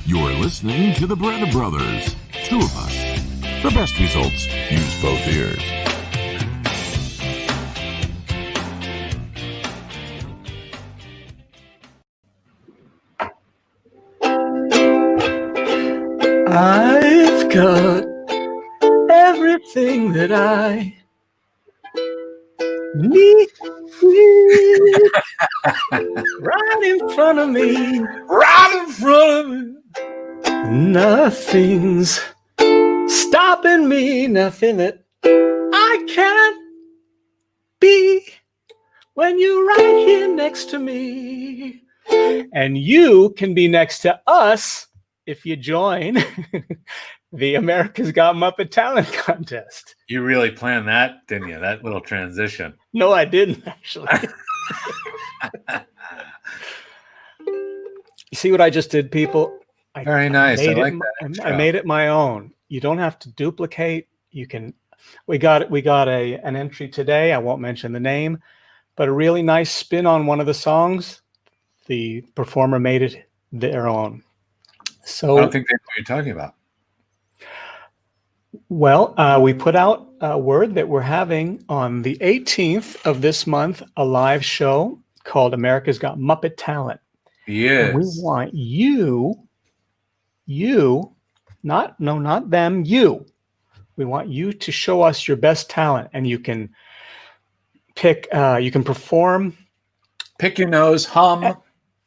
You're listening to the Barretta Brothers. Two of us. The best results. Use both ears. I've got everything that I need right in front of me. Right in front of me. Nothing's stopping me. Nothing that I can't be when you're right here next to me. And you can be next to us if you join the America's Got Muppet Talent Contest. You really planned that, didn't you? That little transition. No, I didn't, actually. You see what I just did, people? Very nice. I like that. I made it my own. You don't have to duplicate. You can. We got an entry today. I won't mention the name, but a really nice spin on one of the songs. The performer made it their own. So I don't think they know what you're talking about. Well, we put out a word that we're having on the 18th of this month, a live show called America's Got Muppet Talent. Yes. And we want not them, you. We want you to show us your best talent, and you can pick, you can perform. Pick your nose, hum.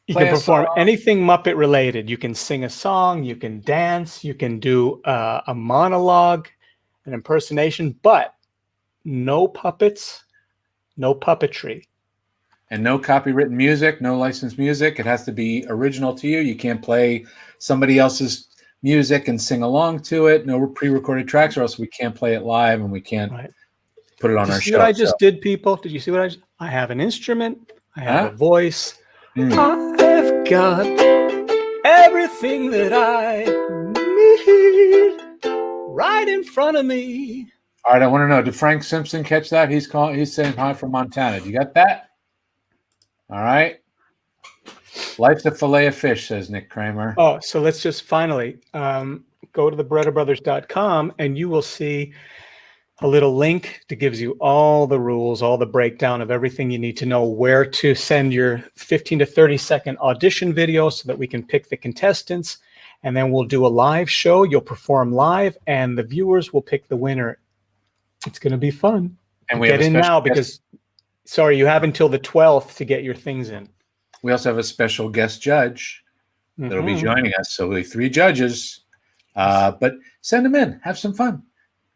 You can perform anything Muppet related. You can sing a song, you can dance, you can do a monologue, an impersonation, but no puppets, no puppetry. And no copywritten music, no licensed music. It has to be original to you. You can't play somebody else's music and sing along to it. No pre-recorded tracks, or else we can't play it live and we can't put it on our show. What I just did, people? Did you see what I have an instrument, I have a voice. I've got everything that I need right in front of me. All right, I want to know, did Frank Simpson catch that? He's saying hi from Montana. You got that? All right. Life's a fillet of fish, says Nick Kramer. Oh, so let's just finally go to the BarrettaBrothers.com and you will see a little link that gives you all the rules, all the breakdown of everything you need to know, where to send your 15 to 30 second audition video so that we can pick the contestants. And then we'll do a live show. You'll perform live and the viewers will pick the winner. It's going to be fun. And we get in now because, sorry, you have until the 12th to get your things in. We also have a special guest judge that'll be joining us. So we'll be 3 judges, but send them in. Have some fun.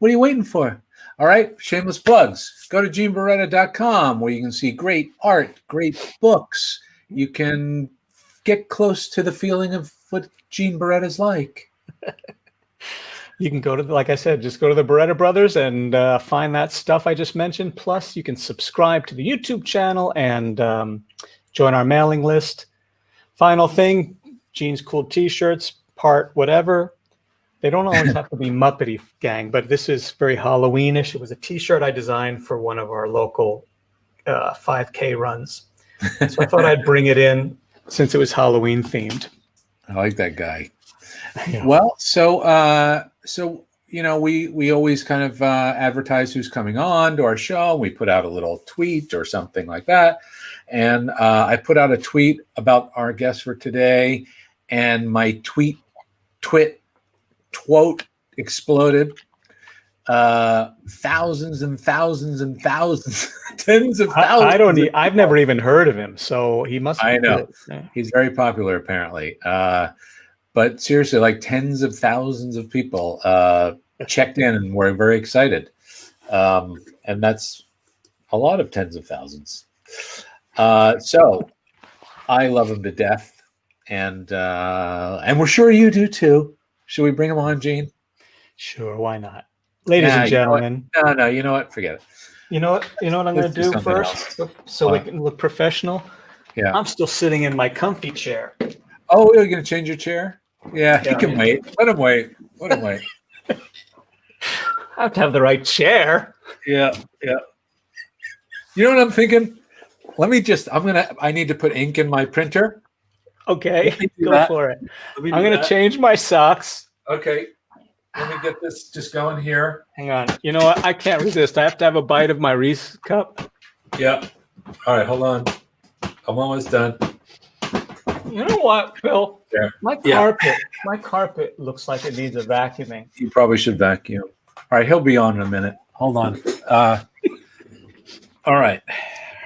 What are you waiting for? All right, shameless plugs. Go to GeneBarretta.com where you can see great art, great books. You can get close to the feeling of what Gene Barretta's like. You can go to, like I said, just go to the Barretta Brothers and find that stuff I just mentioned. Plus, you can subscribe to the YouTube channel and join our mailing list. Final thing, Gene's cool T-shirts, part whatever. They don't always have to be Muppety gang, but this is very Halloweenish. It was a T-shirt I designed for one of our local 5K runs. So I thought I'd bring it in since it was Halloween themed. I like that guy. Yeah. Well, so you know, we always kind of advertise who's coming on to our show. We put out a little tweet or something like that. And I put out a tweet about our guest for today, and my twit exploded. Thousands and thousands and thousands, tens of thousands. I've never even heard of him, so he must be. I know. He's very popular apparently. But seriously, like tens of thousands of people checked in and were very excited. And that's a lot of tens of thousands. So I love him to death. And we're sure you do too. Should we bring him on, Gene? Sure, why not? Ladies and gentlemen. No, you know what? Forget it. You know what I'm going to do first so we can look professional? Yeah. I'm still sitting in my comfy chair. Oh, you're going to change your chair? Yeah, he can wait. Let him wait. I have to have the right chair. Yeah. You know what I'm thinking? I need to put ink in my printer. Okay, Let me do go that. for it. Let me I'm do going to that. change my socks. Okay. Let me get this just going here. Hang on. You know what? I can't resist. I have to have a bite of my Reese cup. Yeah. All right, hold on. I'm almost done. You know what, Phil? Yeah. My carpet looks like it needs a vacuuming. You probably should vacuum. All right, he'll be on in a minute. Hold on. All right.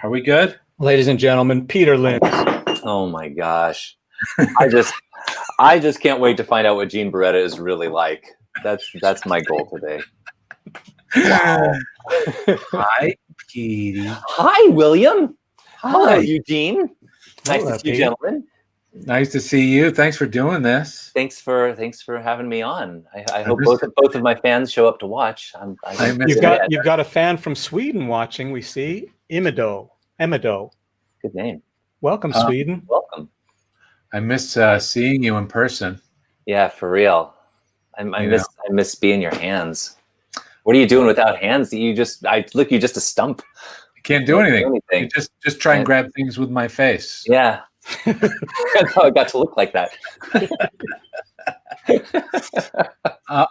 Are we good? Ladies and gentlemen, Peter Linz. Oh my gosh. I just can't wait to find out what Gene Barretta is really like. That's my goal today. Wow. Hi, Petey. Hi, William. Hello, Hi. Eugene. Nice Hello, to see you, Pete. gentlemen. Nice to see you. Thanks for doing this. Thanks for having me on. I hope missed both of my fans show up to watch. I missed You've got a fan from Sweden watching. We see Emido. Good name. Welcome, Sweden. Welcome. I miss seeing you in person. Yeah, for real. I miss being your hands. What are you doing without hands? You're just a stump. I can't do anything. anything. You just try and grab things with my face. Yeah. That's how I got to look like that.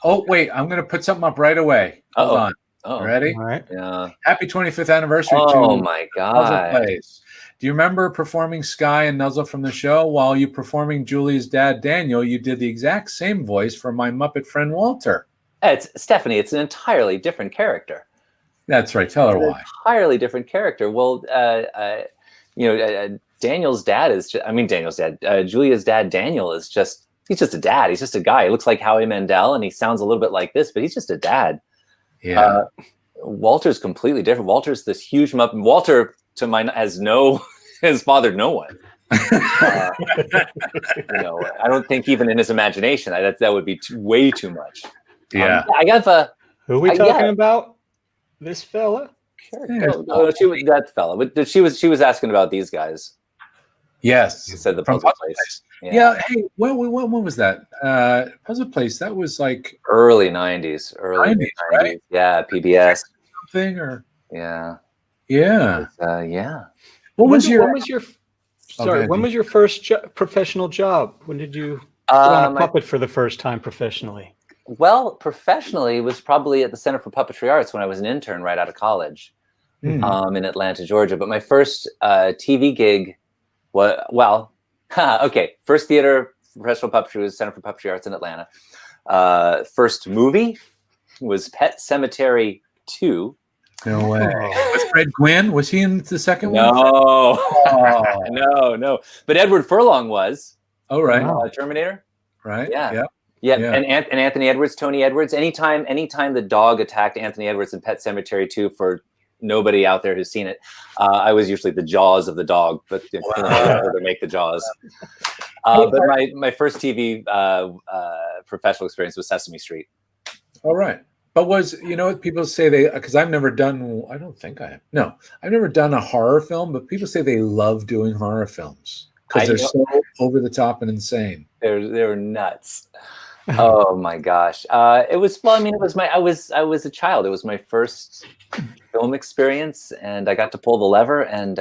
Oh, wait. I'm going to put something up right away. Hold on. Oh, Ready? All right. yeah. Happy 25th anniversary Oh to my Nuzzle God. Plays. Do you remember performing Sky and Nuzzle from the show? While you performing Julie's dad, Daniel, you did the exact same voice for my Muppet friend Walter. It's Stephanie. It's an entirely different character. That's right. Tell her why. Entirely different character. Well, Daniel's dad is Daniel's dad. Julia's dad, Daniel, he's just a dad. He's just a guy. He looks like Howie Mandel, and he sounds a little bit like this, but he's just a dad. Yeah. Walter's completely different. Walter's this huge Muppet. Walter, to my has fathered no one. I don't think even in his imagination that would be way too much. Yeah. I got Who are we talking about? This fella? that fella. But she was asking about these guys. Yes. You said the From Puzzle Puzzle Place. Yeah. Hey, when was that? Puzzle Place. That was like Early 90s. Early 90s, right? Yeah, PBS. Something or Yeah. yeah. Yeah. When was your first professional job? When did you put on a puppet for the first time professionally? Well, professionally, it was probably at the Center for Puppetry Arts when I was an intern right out of college in Atlanta, Georgia. But my first TV gig first theater professional puppetry was Center for Puppetry Arts in Atlanta. First movie was Pet Sematary 2. No way. Was Fred Gwynn? Was he in the second one? No. No. But Edward Furlong was. Oh, right. Terminator. Right. Yeah. And Anthony Edwards, Tony Edwards. Anytime the dog attacked Anthony Edwards in Pet Sematary 2, for nobody out there who's seen it, I was usually the jaws of the dog, but to make the jaws. But my first TV professional experience was Sesame Street. All right. But what people say because I've never done, I don't think I have. No, I've never done a horror film, but people say they love doing horror films because they're so over the top and insane. They're nuts. Oh my gosh. It was fun. I mean, I was a child. It was my first film experience, and I got to pull the lever, and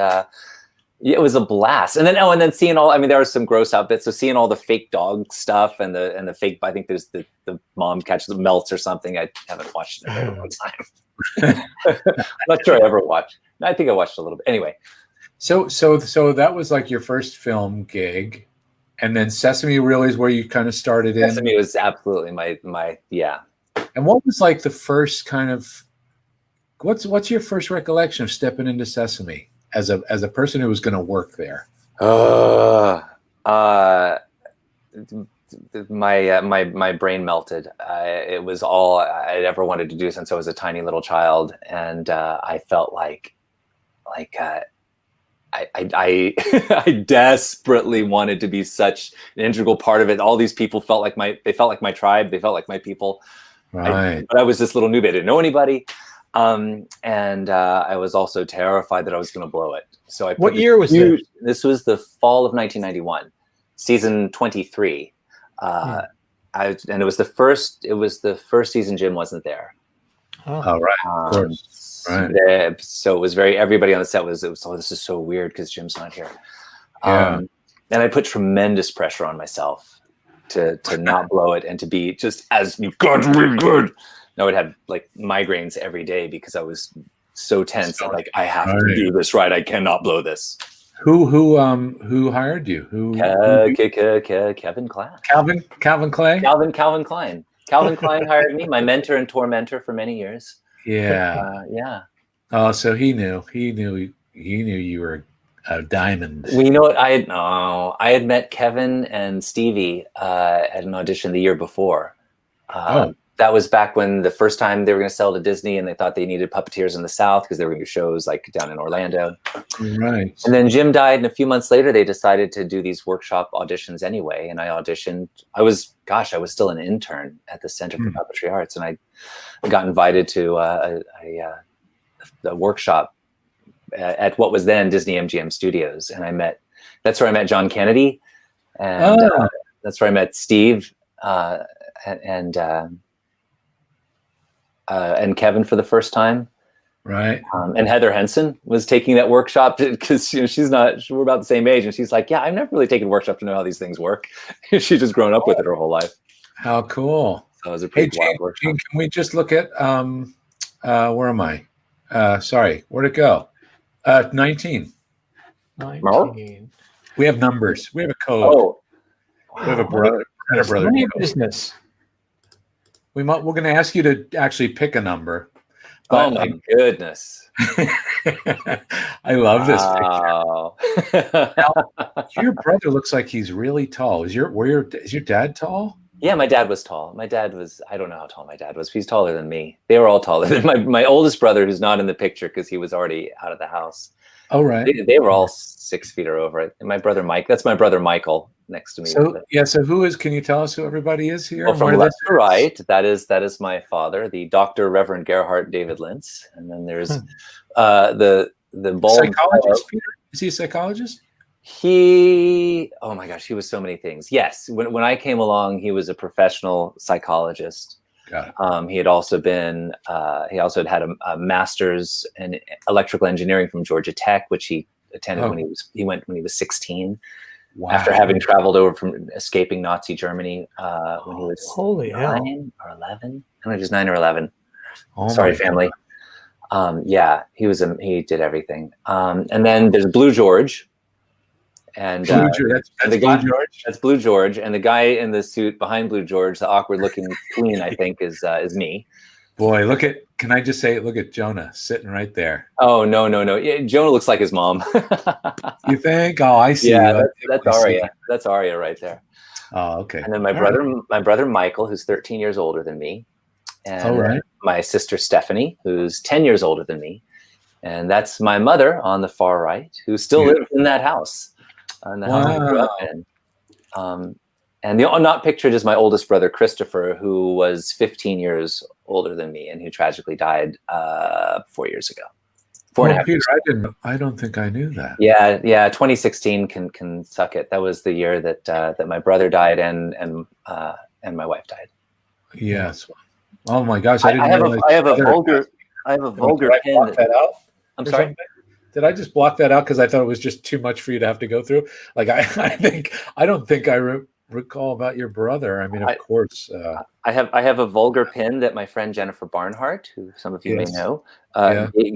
it was a blast. And then seeing there were some gross out bits. So seeing all the fake dog stuff and the fake, I think there's the mom catches melts or something. I haven't watched it in a very long time. I'm not sure I ever watched. I think I watched a little bit. Anyway. So that was like your first film gig. And then Sesame really is where you kind of started in. Sesame was absolutely my yeah. And what was like the first kind of what's your first recollection of stepping into Sesame as a person who was going to work there? My brain melted. It was all I'd ever wanted to do since I was a tiny little child, and I felt like I desperately wanted to be such an integral part of it. All these people felt like my tribe. They felt like my people. Right. But I was this little newbie. I didn't know anybody. And I was also terrified that I was going to blow it. So what year was this? This was the fall of 1991, season 23. And it was the first season Jim wasn't there. Oh, right. Of course. Right. So it was everybody on the set was, oh, this is so weird because Jim's not here. Yeah. And I put tremendous pressure on myself to not blow it and to be just as you've got to be good. I would have like migraines every day because I was so tense. And like, I have to do this right. I cannot blow this. Who hired you? Kevin Klein. Calvin Clay? Calvin Klein. Calvin Klein hired me, my mentor and tormentor for many years. Yeah. Yeah. Oh, so he knew you were a diamond. Well, you know what? I had met Kevin and Stevie at an audition the year before. That was back when the first time they were going to sell to Disney, and they thought they needed puppeteers in the South because they were going to do shows like down in Orlando. Right. And then Jim died, and a few months later, they decided to do these workshop auditions anyway. And I auditioned. I was still an intern at the Center for Puppetry Arts, and I got invited to a workshop at what was then Disney MGM Studios, and that's where I met John Kennedy, and that's where I met Steve and Kevin for the first time. Right. And Heather Henson was taking that workshop because we're about the same age, and she's like, yeah, I've never really taken a workshop to know how these things work. She's just grown up with it her whole life. How cool. So it was a pretty wild workshop. Gene, can we just look at where am I? Sorry, where'd it go? 19. 19. We have numbers. We have a code. Oh, We have a brother. Money business. We're going to ask you to actually pick a number. Oh my goodness! I love this picture. Now, your brother looks like he's really tall. Is your dad tall? Yeah, my dad was tall. I don't know how tall my dad was. He's taller than me. They were all taller than my oldest brother, who's not in the picture because he was already out of the house. Oh, right. They were all 6 feet or over. And my brother Mike, that's my brother Michael next to me. So can you tell us who everybody is here? Well, from left to right, that is my father, the Dr. Reverend Gerhard David Linz. And then there's the bald psychologist, Peter? Is he a psychologist? Oh my gosh, he was so many things. Yes. When I came along, he was a professional psychologist. Got it. He had also been, he also had a master's in electrical engineering from Georgia Tech, which he attended when he went when he was 16. Wow. After having traveled over from escaping Nazi Germany when he was 9 or 11. I don't know, just 9 or 11. Sorry, family. Yeah, he did everything. And then there's Blue George. And that's Blue George. That's Blue George, and the guy in the suit behind Blue George, the awkward-looking tween, I think, is me. Boy, can I just say, look at Jonah sitting right there. Oh no! Yeah, Jonah looks like his mom. You think? Oh, I see. Yeah, that's Aria. That's Aria right there. Oh, okay. And then my brother Michael, who's 13 years older than me, and my sister Stephanie, who's 10 years older than me, and that's my mother on the far right, who still lives in that house. And the house I grew up in. And the not pictured is my oldest brother, Christopher, who was 15 years older than me and who tragically died 4 years ago. 4.5 years ago. I don't think I knew that. Yeah. 2016 can suck it. That was the year that my brother died and my wife died. Yes. Oh my gosh! I have a vulgar pin. I'm sorry. Did I just block that out because I thought it was just too much for you to have to go through? Like I don't think I recall about your brother. I mean, of course. I have a vulgar pin that my friend Jennifer Barnhart, who some of you may know,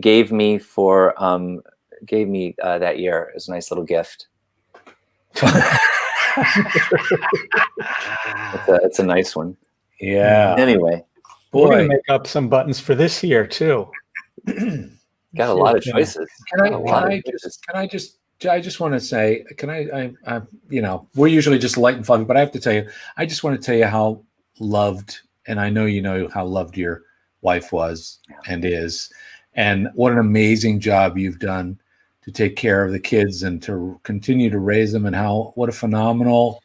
gave me that year as a nice little gift. It's a nice one. Yeah. Anyway, we're gonna make up some buttons for this year too. Got a lot of choices. I just want to say, we're usually just light and fluffy, but I have to tell you, I just want to tell you how loved, and I know you know how loved your wife was and is, and what an amazing job you've done to take care of the kids and to continue to raise them, and what a phenomenal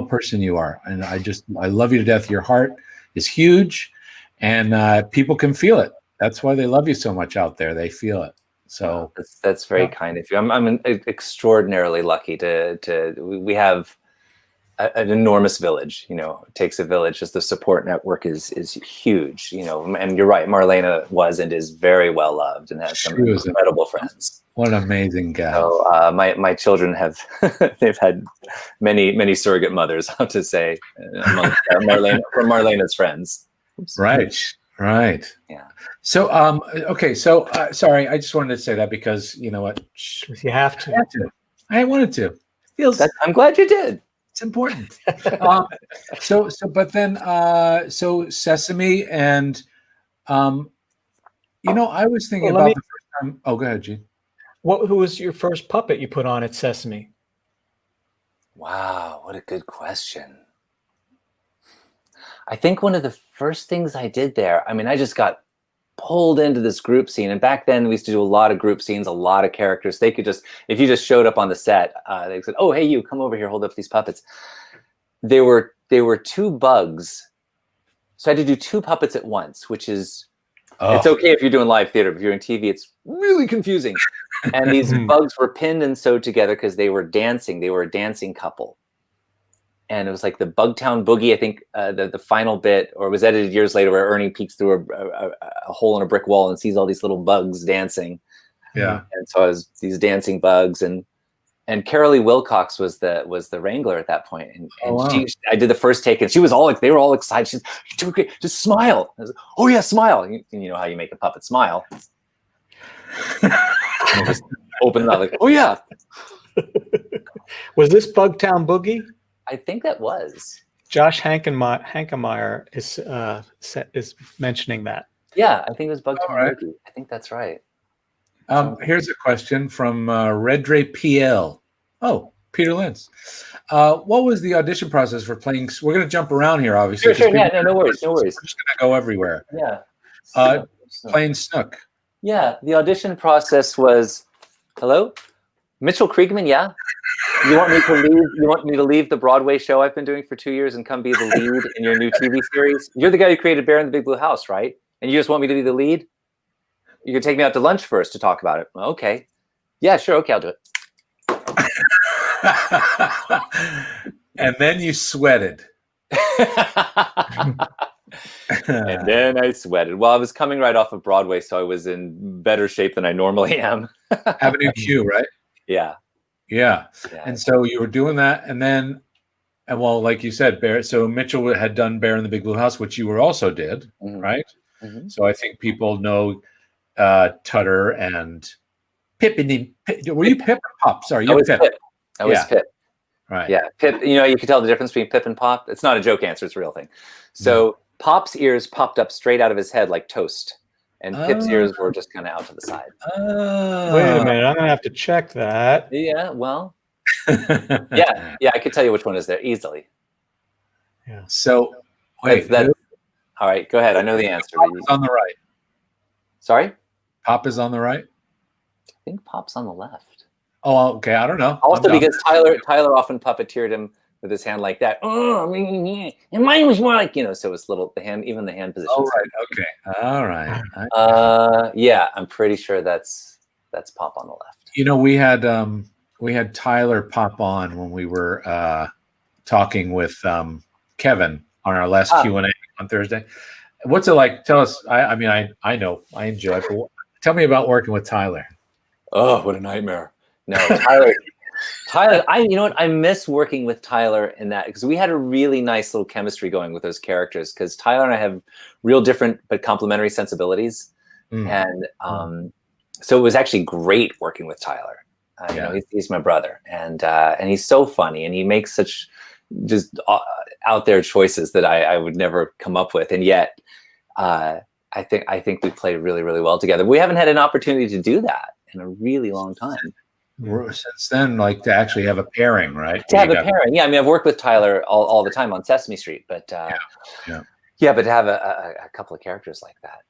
person you are. And I love you to death. Your heart is huge, and people can feel it. That's why they love you so much out there. They feel it. So that's very kind of you. I'm extraordinarily lucky to we have an enormous village. You know, it takes a village. Just the support network is huge. You know, and you're right. Marlena was and is very well loved and has some incredible friends. What an amazing guy. So my children have they've had many surrogate mothers. How to say among Marlena's friends. Oops. Right. Yeah. So okay. So sorry, I just wanted to say that because you know what, You have to. I wanted to. I'm glad you did. It's important. But then Sesame and you know, I was thinking about the first time. Oh, go ahead, Gene. Who was your first puppet you put on at Sesame? Wow, what a good question. I think one of the first things I did there, I mean, I just got pulled into this group scene. And back then we used to do a lot of group scenes, a lot of characters. They could just, if you just showed up on the set, they said, oh, hey, you come over here, hold up these puppets. There were 2 bugs. So I had to do 2 puppets at once, which is, it's okay if you're doing live theater, but if you're in TV, it's really confusing. And these bugs were pinned and sewed together because they were dancing. They were a dancing couple. And it was like the Bugtown Boogie, I think the final bit, or it was edited years later, where Ernie peeks through a hole in a brick wall and sees all these little bugs dancing. Yeah. And so I was these dancing bugs, and Carolee Wilcox was the wrangler at that point. And wow. I did the first take, and she was they were all excited. She's, you're doing great, just smile. I was like, oh yeah, smile. And you know how you make a puppet smile. And just open it up like, oh yeah. Was this Bugtown Boogie? I think that was. Josh Hankemeyer is mentioning that. Yeah, I think it was Bugtown right. Boogie. I think that's right. Here's a question from Redre PL. Oh, Peter Linz. What was the audition process for playing? We're going to jump around here, obviously. Sure. Yeah, no worries. We're just going to go everywhere. Yeah. Playing Snook. Yeah, the audition process was, hello? Mitchell Kriegman, yeah? You want me to leave the Broadway show I've been doing for 2 years and come be the lead in your new TV series? You're the guy who created Bear in the Big Blue House, right? And you just want me to be the lead? You can take me out to lunch first to talk about it. Well, okay. Yeah, sure. Okay, I'll do it. And then you sweated. And then I sweated. Well, I was coming right off of Broadway, so I was in better shape than I normally am. Avenue Q, right? Yeah. And so you were doing that, and well, like you said, Bear. So Mitchell had done Bear in the Big Blue House, which you also did, right? Mm-hmm. So I think people know Tutter and Pip. Were you Pip or Pop? Sorry, you were Pip. I was Pip. Right. Yeah, Pip. You know, you can tell the difference between Pip and Pop. It's not a joke answer; it's a real thing. So Pop's ears popped up straight out of his head like toast, and Pip's ears were just kind of out to the side. Wait a minute, I'm gonna have to check that. Yeah, well, yeah, I could tell you which one is there easily. Yeah. So wait, all right, go ahead. I know the answer. Pop is on the right. Sorry? Pop is on the right? I think Pop's on the left. Oh, okay. I don't know. Also, because Tyler often puppeteered him with his hand like that. Oh, and mine was more like, so it's little, even the hand position. Oh, right. Okay. All right. Yeah, I'm pretty sure that's Pop on the left. You know, we had Tyler pop on when we were talking with Kevin on our last Q&A on Thursday. What's it like? Tell us. I mean, I know, I enjoy it, but tell me about working with Tyler. Oh, what a nightmare. No, Tyler, you know what? I miss working with Tyler in that, because we had a really nice little chemistry going with those characters, because Tyler and I have real different but complementary sensibilities. And so it was actually great working with Tyler. You know, he's my brother, and he's so funny, and he makes such just out there choices that I would never come up with. And yet I think we play really, really well together. We haven't had an opportunity to do that in a really long time. Since then, like to actually have a pairing, right? To have a pairing, yeah. I mean, I've worked with Tyler all the time on Sesame Street, but but to have a couple of characters like that.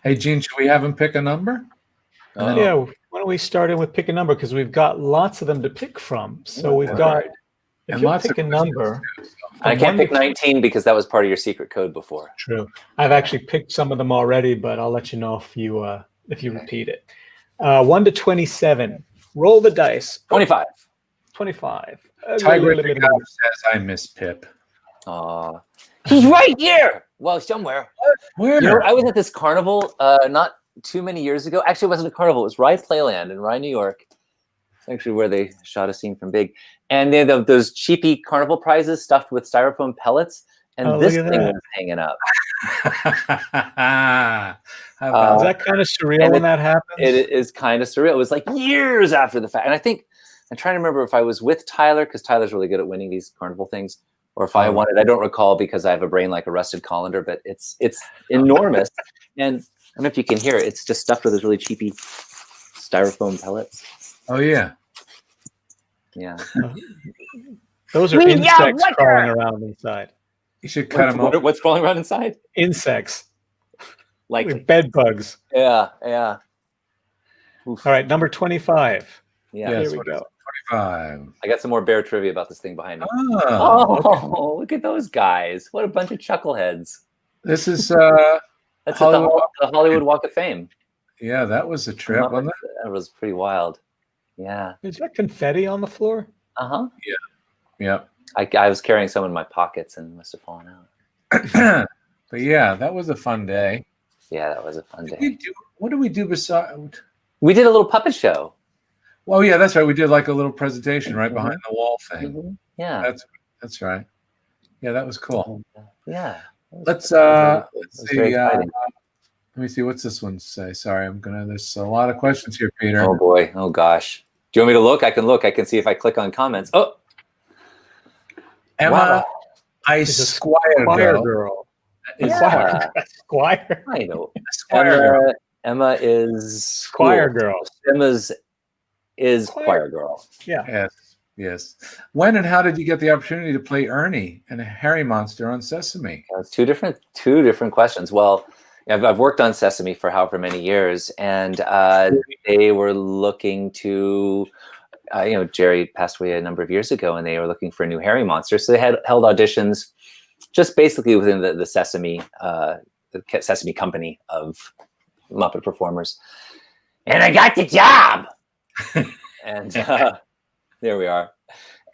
Hey, Gene, should we have him pick a number? Yeah, why don't we start in with pick a number, because we've got lots of them to pick from. So we've got, if you pick a number. I can't pick 19 because that was part of your secret code before. True. I've actually picked some of them already, but I'll let you know if you repeat it. 1 to 27. Roll the dice. 25. 25. Tiger says, I miss Pip. Aw. He's right here. Well, somewhere. Where? You know, I was at this carnival not too many years ago. Actually, it wasn't a carnival. It was Rye Playland in Rye, New York. It's actually where they shot a scene from Big. And they had those cheapy carnival prizes stuffed with styrofoam pellets. And this thing was hanging up. Is that kind of surreal when that happens? It is kind of surreal. It was like years after the fact. And I think, I'm trying to remember if I was with Tyler, because Tyler's really good at winning these carnival things, or if I wanted, I don't recall because I have a brain like a rusted colander, but it's enormous. And I don't know if you can hear it. It's just stuffed with those really cheapy styrofoam pellets. Oh, yeah. Yeah. Those are insects crawling around inside. You should cut them open. What's crawling around inside? Insects. Like bed bugs. Yeah, yeah. Oof. All right, number 25. Yeah, here we go. 25. I got some more bear trivia about this thing behind me. Oh, Look at those guys. What a bunch of chuckleheads. This is That's Hollywood. the Hollywood Walk of Fame. Yeah, that was a trip, wasn't it? That was pretty wild. Yeah. Is there confetti on the floor? Uh-huh. Yeah. I was carrying some in my pockets and must have fallen out. But yeah, that was a fun day. Yeah, that was a fun day. What did we do besides? We did a little puppet show. Well, yeah, that's right. We did like a little presentation right behind the wall thing. Mm-hmm. Yeah. That's right. Yeah, that was cool. Yeah. Let's see. Let me see. What's this one say? Sorry, there's a lot of questions here, Peter. Oh boy. Oh gosh. Do you want me to look? I can look. I can see if I click on comments. Oh. Emma, I Squire girl. Yeah. Squire. I know. Squire Emma is Squire girl. Emma's is Squire girl. Yeah. Yes. When and how did you get the opportunity to play Ernie and a Harry Monster on Sesame? That's two different questions. Well, I've worked on Sesame for however many years, and they were looking to, Jerry passed away a number of years ago, and they were looking for a new Harry Monster. So they had held auditions just basically within the Sesame company of Muppet performers. And I got the job. And there we are.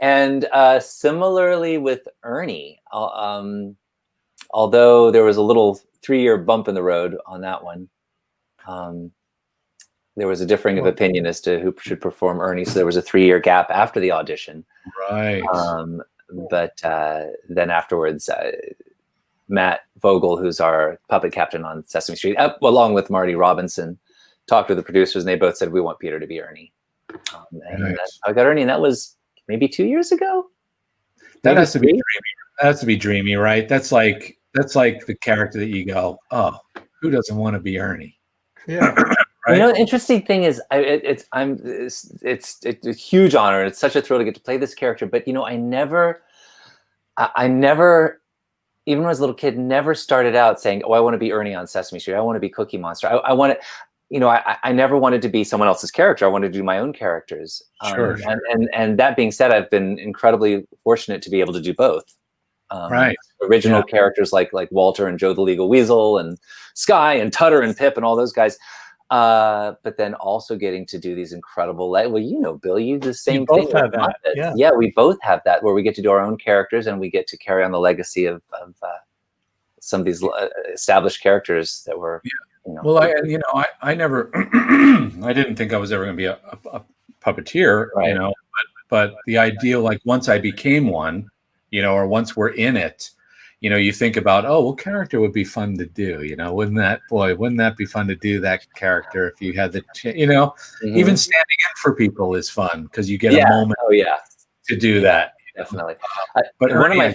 And similarly with Ernie, although there was a little 3-year bump in the road on that one, there was a differing of opinion as to who should perform Ernie. So there was a 3-year gap after the audition. Right. But then afterwards, Matt Vogel, who's our puppet captain on Sesame Street, along with Marty Robinson, talked with the producers, and they both said, we want Peter to be Ernie. And that's how I got Ernie, and that was maybe 2 years ago. That has to be dreamy. That has to be dreamy, right? That's like the character that you go, oh, who doesn't want to be Ernie? Yeah. Right? The interesting thing is, it's a huge honor. It's such a thrill to get to play this character. But I never, even when I was a little kid, never started out saying, "Oh, I want to be Ernie on Sesame Street. I want to be Cookie Monster. I want to." I never wanted to be someone else's character. I wanted to do my own characters. Sure. And that being said, I've been incredibly fortunate to be able to do both. Right. Original characters like Walter and Joe the Legal Weasel and Sky and Tutter and Pip and all those guys. But then also getting to do these incredible, Bill, you do the same thing. Both have that. Yeah, we both have that, where we get to do our own characters and we get to carry on the legacy of some of these established characters that were. Well, I never, I didn't think I was ever going to be a puppeteer, right. But the ideal, like once I became one, or once we're in it, you think about, oh, what character would be fun to do? Wouldn't that be fun to do that character if you had the, Mm-hmm. Even standing in for people is fun because you get a moment to do that. Definitely. But Ernie,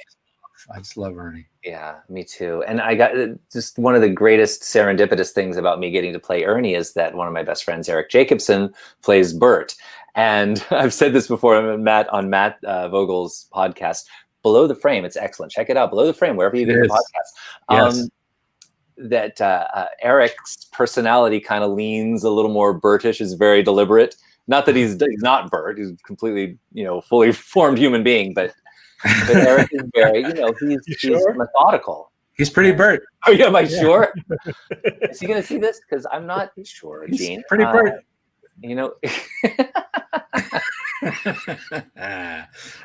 I just love Ernie. Yeah, me too. And I got just one of the greatest serendipitous things about me getting to play Ernie is that one of my best friends, Eric Jacobson, plays Bert. And I've said this before on Matt Vogel's podcast, Below the Frame. It's excellent. Check it out. Below the Frame, wherever you get the podcast. Yes. That Eric's personality kind of leans a little more Bertish, is very deliberate. Not that he's not Bert. He's completely, fully formed human being, but Eric is very, he's methodical. He's pretty Bert. Oh yeah, am I sure? Is he going to see this? Because I'm not sure, Gene. Pretty Bert. You know. All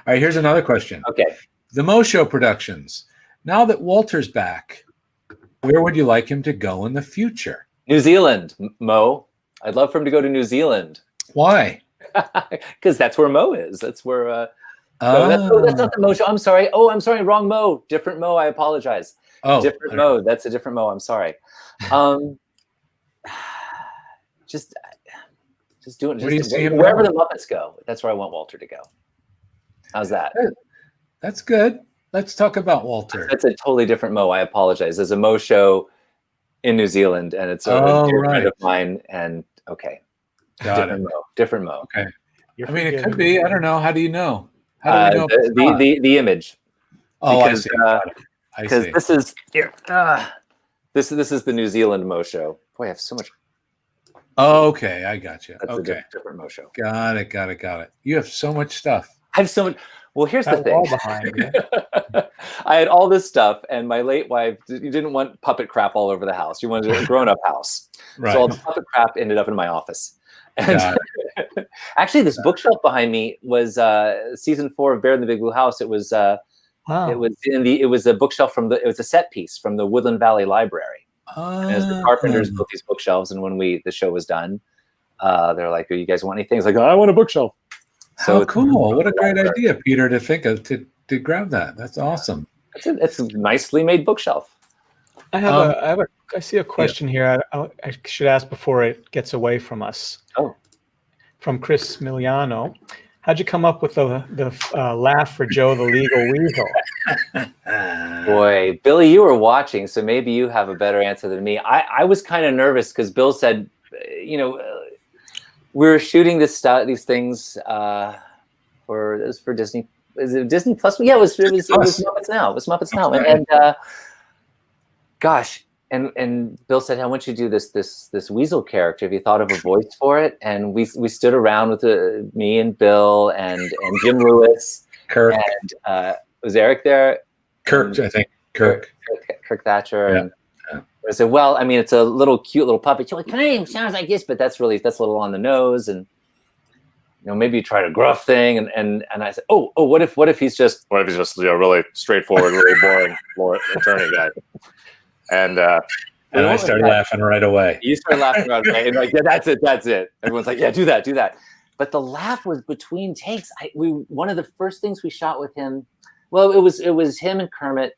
right, here's another question. Okay. The Mo Show Productions. Now that Walter's back, where would you like him to go in the future? New Zealand, Mo. I'd love for him to go to New Zealand. Why? Because that's where Mo is. That's where. No, that's not the Mo Show. I'm sorry. Oh, I'm sorry. Wrong Mo. Different Mo. I apologize. Different Mo. That's a different Mo. I'm sorry. Just doing it. Wherever the Muppets go, that's where I want Walter to go. How's that? That's good. Let's talk about Walter. That's a totally different Mo. I apologize. There's a Mo Show in New Zealand, and it's a dear friend of mine. And okay, different Mo. Okay. I mean, it could be. I don't know. How do you know? How do we know? The image. Oh, because, I see. Because this is here. This is the New Zealand Mo Show. Boy, I have so much. Oh, okay, I got you. That's okay, a different Mo Show. Got it. You have so much stuff. I have so much. Well, here's the thing. All behind you. I had all this stuff, and my late wife, you didn't want puppet crap all over the house. You wanted a grown-up house. Right. So all the puppet crap ended up in my office. And actually, this bookshelf behind me was season 4 of Bear in the Big Blue House. It was it was a bookshelf it was a set piece from the Woodland Valley Library. As the Carpenters built these bookshelves, and when the show was done, they're like, "Do you guys want anything?" It's like, "Oh, I want a bookshelf." So cool! What a great idea, Peter, to think of to grab that. That's awesome. It's a nicely made bookshelf. I see a question here. I should ask before it gets away from us. Oh, from Chris Miliano. How'd you come up with the laugh for Joe the Legal Weasel? Boy, Billy, you were watching, so maybe you have a better answer than me. I was kind of nervous because Bill said, we were shooting these things for Disney. Is it Disney Plus? Yeah, it was Muppets Now. It was Muppets Now, and gosh. And Bill said, "I want you to do this Weasel character. Have you thought of a voice for it?" And we stood around with me and Bill and Jim Lewis, Kirk, and was Eric there? Kirk, I think Kirk Thatcher. Yeah. And I said, "Well, I mean, it's a cute little puppet. You're like, kind of even sounds like this, but that's a little on the nose, and maybe you try a gruff thing." And I said, "Oh, what if he's just really straightforward, really boring attorney guy?" And I started laughing right away. You started laughing right away. And like, yeah, that's it. Everyone's like, yeah, do that. But the laugh was between takes. One of the first things we shot with him, well, it was him and Kermit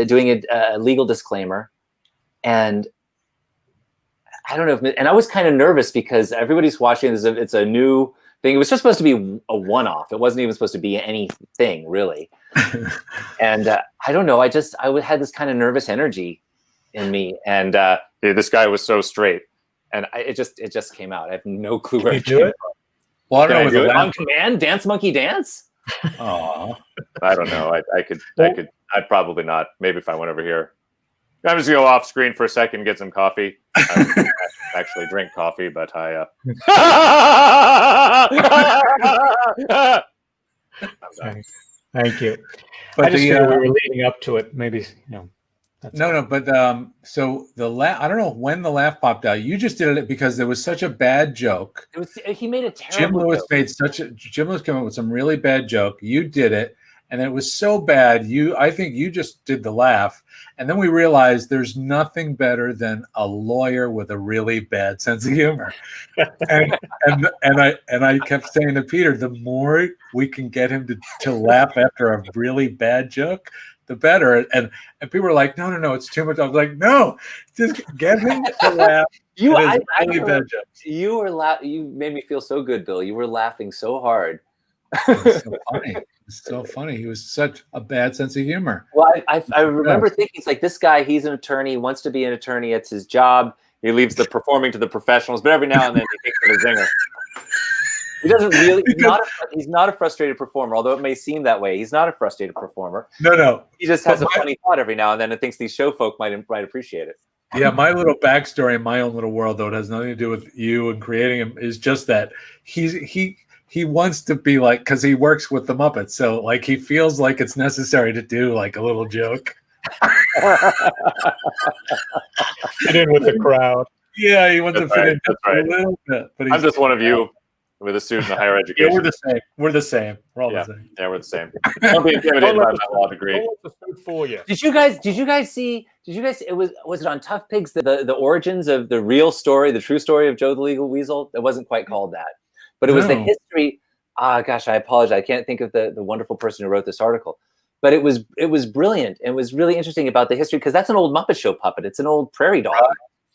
doing a legal disclaimer. And I don't know and I was kind of nervous because everybody's watching this. It's a new thing. It was just supposed to be a one-off. It wasn't even supposed to be anything really. And I don't know. I had this kind of nervous energy in me, and this guy was so straight, and it just came out. I have no clue where you do it. Well, I don't know. Do it on command? Dance monkey dance? Oh, I don't know. I'd probably not. Maybe if I went over here. I'm just gonna go off screen for a second and get some coffee. I don't actually drink coffee, but I. Thank you. But I just figured we were leading up to it. Maybe No, but so the laugh. I don't know when the laugh popped out. You just did it because there was such a bad joke. He made a terrible. Jim Lewis came up with some really bad joke. You did it, and it was so bad. I think you just did the laugh, and then we realized there's nothing better than a lawyer with a really bad sense of humor. and I kept saying to Peter, the more we can get him to laugh after a really bad joke, the better. And people were like, no, it's too much. I was like, no, just get him to laugh. You made me feel so good, Bill. You were laughing so hard. It's so funny. He was such a bad sense of humor. Well, I remember thinking, it's like, this guy, he's an attorney, wants to be an attorney. It's his job. He leaves the performing to the professionals, but every now and then he takes it a zinger. He doesn't really. He's not a frustrated performer, although it may seem that way. He's not a frustrated performer. No. He just has a funny thought every now and then, and thinks these show folk might appreciate it. Yeah, my little backstory in my own little world, though, it has nothing to do with you and creating him. Is just that he wants to be like, because he works with the Muppets, so like he feels like it's necessary to do like a little joke. Fit in with the crowd. Yeah, he wants to That's fit right, in that's a right. little bit. But I'm just one of you with a suit and a higher Yeah, education. we're the same. We're the same. We're all Yeah. the same. Yeah, we're the same. Don't be intimidated by my law degree. Don't let the food fool you. Did you guys see? It was it on Tough Pigs the origins of the real story, the true story of Joe the Legal Weasel? It wasn't quite called that, but it was the No. history. Gosh, I apologize. I can't think of the wonderful person who wrote this article, but it was brilliant. It was really interesting about the history because that's an old Muppet Show puppet. It's an old prairie dog.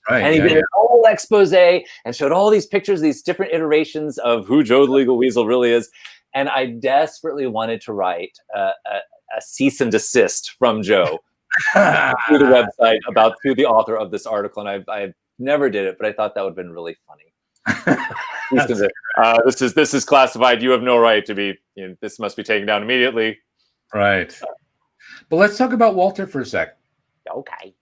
Right. And he yeah, did a whole expose and showed all these pictures, these different iterations of who Joe the Legal Weasel really is. And I desperately wanted to write a cease and desist from Joe through the website to the author of this article. And I never did it, but I thought that would have been really funny. This is classified. You have no right to be. This must be taken down immediately. Right. But let's talk about Walter for a sec. Okay.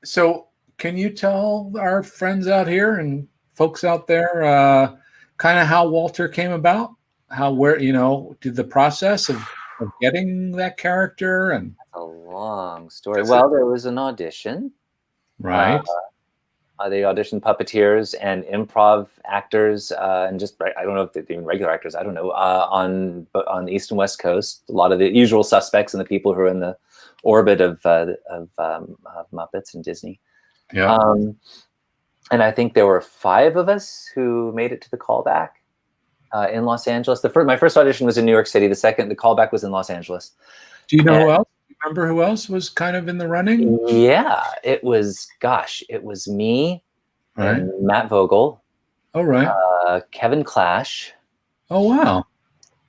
So can you tell our friends out here and folks out there kind of how Walter came about? Did the process of getting that character? And That's a long story. Well, there was an audition. right. They auditioned puppeteers and improv actors, and just I don't know if they're even regular actors. I don't know on the East and West Coast. A lot of the usual suspects and the people who are in the orbit of Muppets and Disney. Yeah. And I think there were 5 of us who made it to the callback in Los Angeles. My first audition was in New York City. The callback was in Los Angeles. Do you know who else? Remember who else was kind of in the running? Yeah, it was me, Right. and Matt Vogel, Oh, right. Kevin Clash. Oh, wow.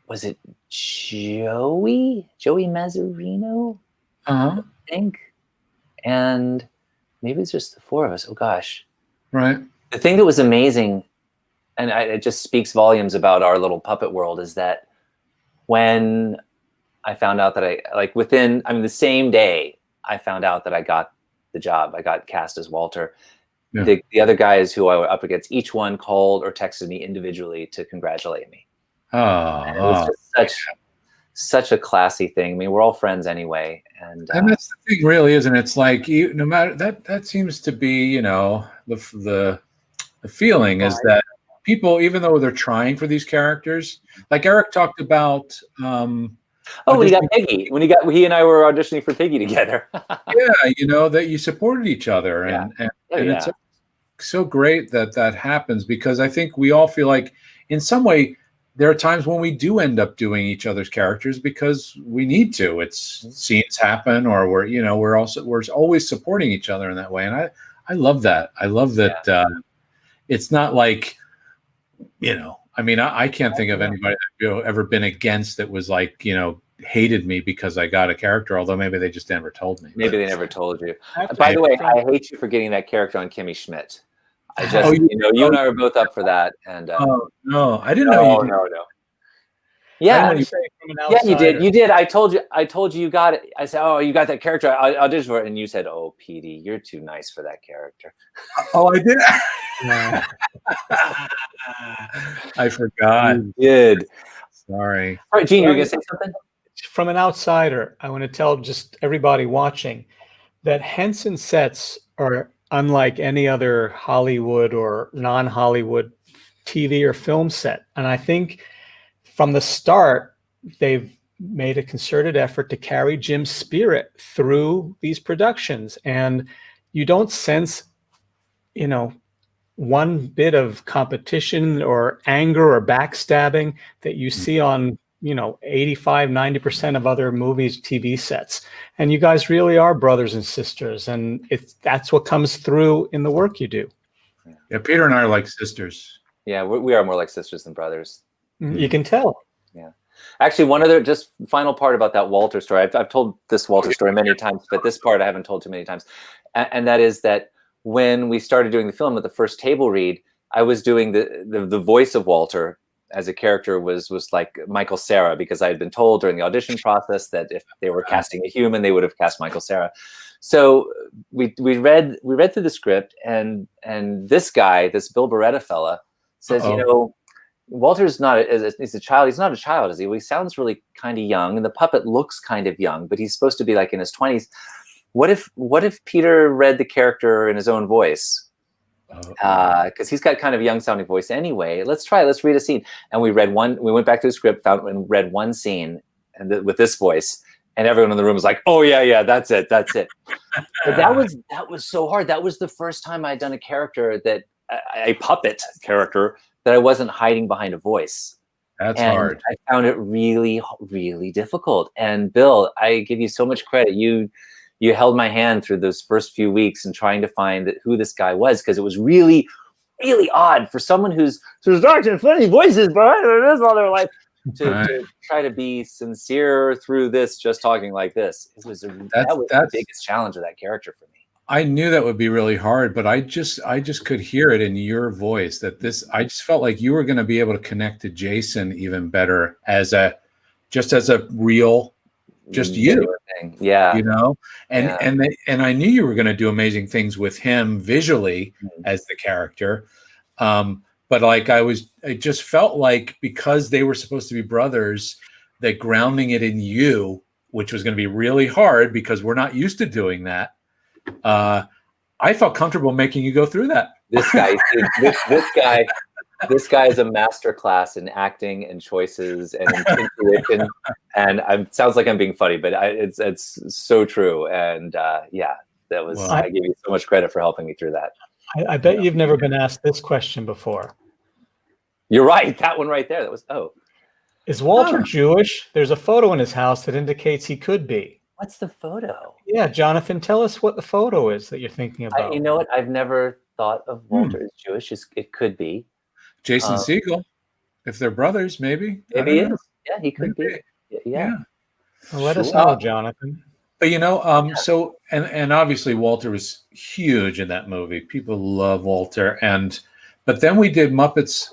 Was it Joey Mazzarino? Uh-huh. I think, and maybe it's just the 4 of us. Oh gosh, Right. the thing that was amazing, and it just speaks volumes about our little puppet world, is that when I found out that the same day I found out that I got the job, I got cast as Walter. Yeah. The other guys who I were up against, each one called or texted me individually to congratulate me. And it was just such a classy thing. I mean, we're all friends anyway, and that's the thing, really, isn't it? It's like no matter that seems to be, the feeling is that people, even though they're trying for these characters, like Eric talked about. when he got Piggy, he and I were auditioning for Piggy together. Yeah, that you supported each other, and it's so great that happens, because I think we all feel like in some way there are times when we do end up doing each other's characters because we need to. It's scenes happen, or we're always supporting each other in that way, and I love that. I love that. It's not like I mean, I can't think of anybody that ever been against that was like, hated me because I got a character, although maybe they just never told me. Maybe they never told you. By the way, I hate you for getting that character on Kimmy Schmidt. I just, you and I were both up for that. And no, I didn't know you did. No. Yeah, you did. You did. I told you you got it. I said, oh, you got that character. I auditioned for it, and you said, oh, Petey, you're too nice for that character. Oh, I did. I forgot. You did. Sorry. All right, Gene, you were gonna say something? From an outsider, I want to tell just everybody watching that Henson sets are unlike any other Hollywood or non-Hollywood TV or film set. And I think from the start, they've made a concerted effort to carry Jim's spirit through these productions. And you don't sense, one bit of competition or anger or backstabbing that you see on 85-90% of other movies, TV sets. And you guys really are brothers and sisters, and that's what comes through in the work you do. Yeah, Peter and I are like sisters. Yeah, we are more like sisters than brothers. You can tell. Yeah. Actually, one other just final part about that Walter story. I've told this Walter story many times, but this part I haven't told too many times. And that is that when we started doing the film at the first table read, I was doing the voice of Walter as a character was like Michael Cera, because I had been told during the audition process that if they were casting a human, they would have cast Michael Cera. So we read through the script, and this guy, this Bill Barretta fella, says, Walter's not he's a child. He's not a child, is he? Well, he sounds really kind of young, and the puppet looks kind of young, but he's supposed to be like in his 20s. What if Peter read the character in his own voice? because he's got kind of a young sounding voice anyway. Let's read a scene. And we went back to the script, found and read one scene and with this voice, and everyone in the room was like, oh yeah, that's it. But that was so hard. That was the first time I'd done a character a puppet character that I wasn't hiding behind a voice. That's hard. I found it really, really difficult. And Bill, I give you so much credit. You held my hand through those first few weeks and trying to find who this guy was, because it was really, really odd for someone who's dark and funny voices, but it is all their life to try to be sincere through this, just talking like this. That was the biggest challenge of that character for me. I knew that would be really hard, but I just could hear it in your voice I just felt like you were going to be able to connect to Jason even better as a real, just you, yeah, and I knew you were going to do amazing things with him visually as the character. But like I just felt like, because they were supposed to be brothers, that grounding it in you, which was going to be really hard because we're not used to doing that. I felt comfortable making you go through that. This guy is a master class in acting and choices and intuition. And it sounds like I'm being funny, but it's so true. And that was, I give you so much credit for helping me through that. I bet you've never been asked this question before. You're right. That one right there. That was, is Walter Jewish? There's a photo in his house that indicates he could be. What's the photo? Yeah, Jonathan, tell us what the photo is that you're thinking about. You know what? I've never thought of Walter as Jewish. It could be. Jason Segel. If they're brothers, maybe. Maybe he is. Yeah, he could be. Yeah. Well, let us know, Jonathan. But so and obviously Walter was huge in that movie. People love Walter. But then we did Muppets.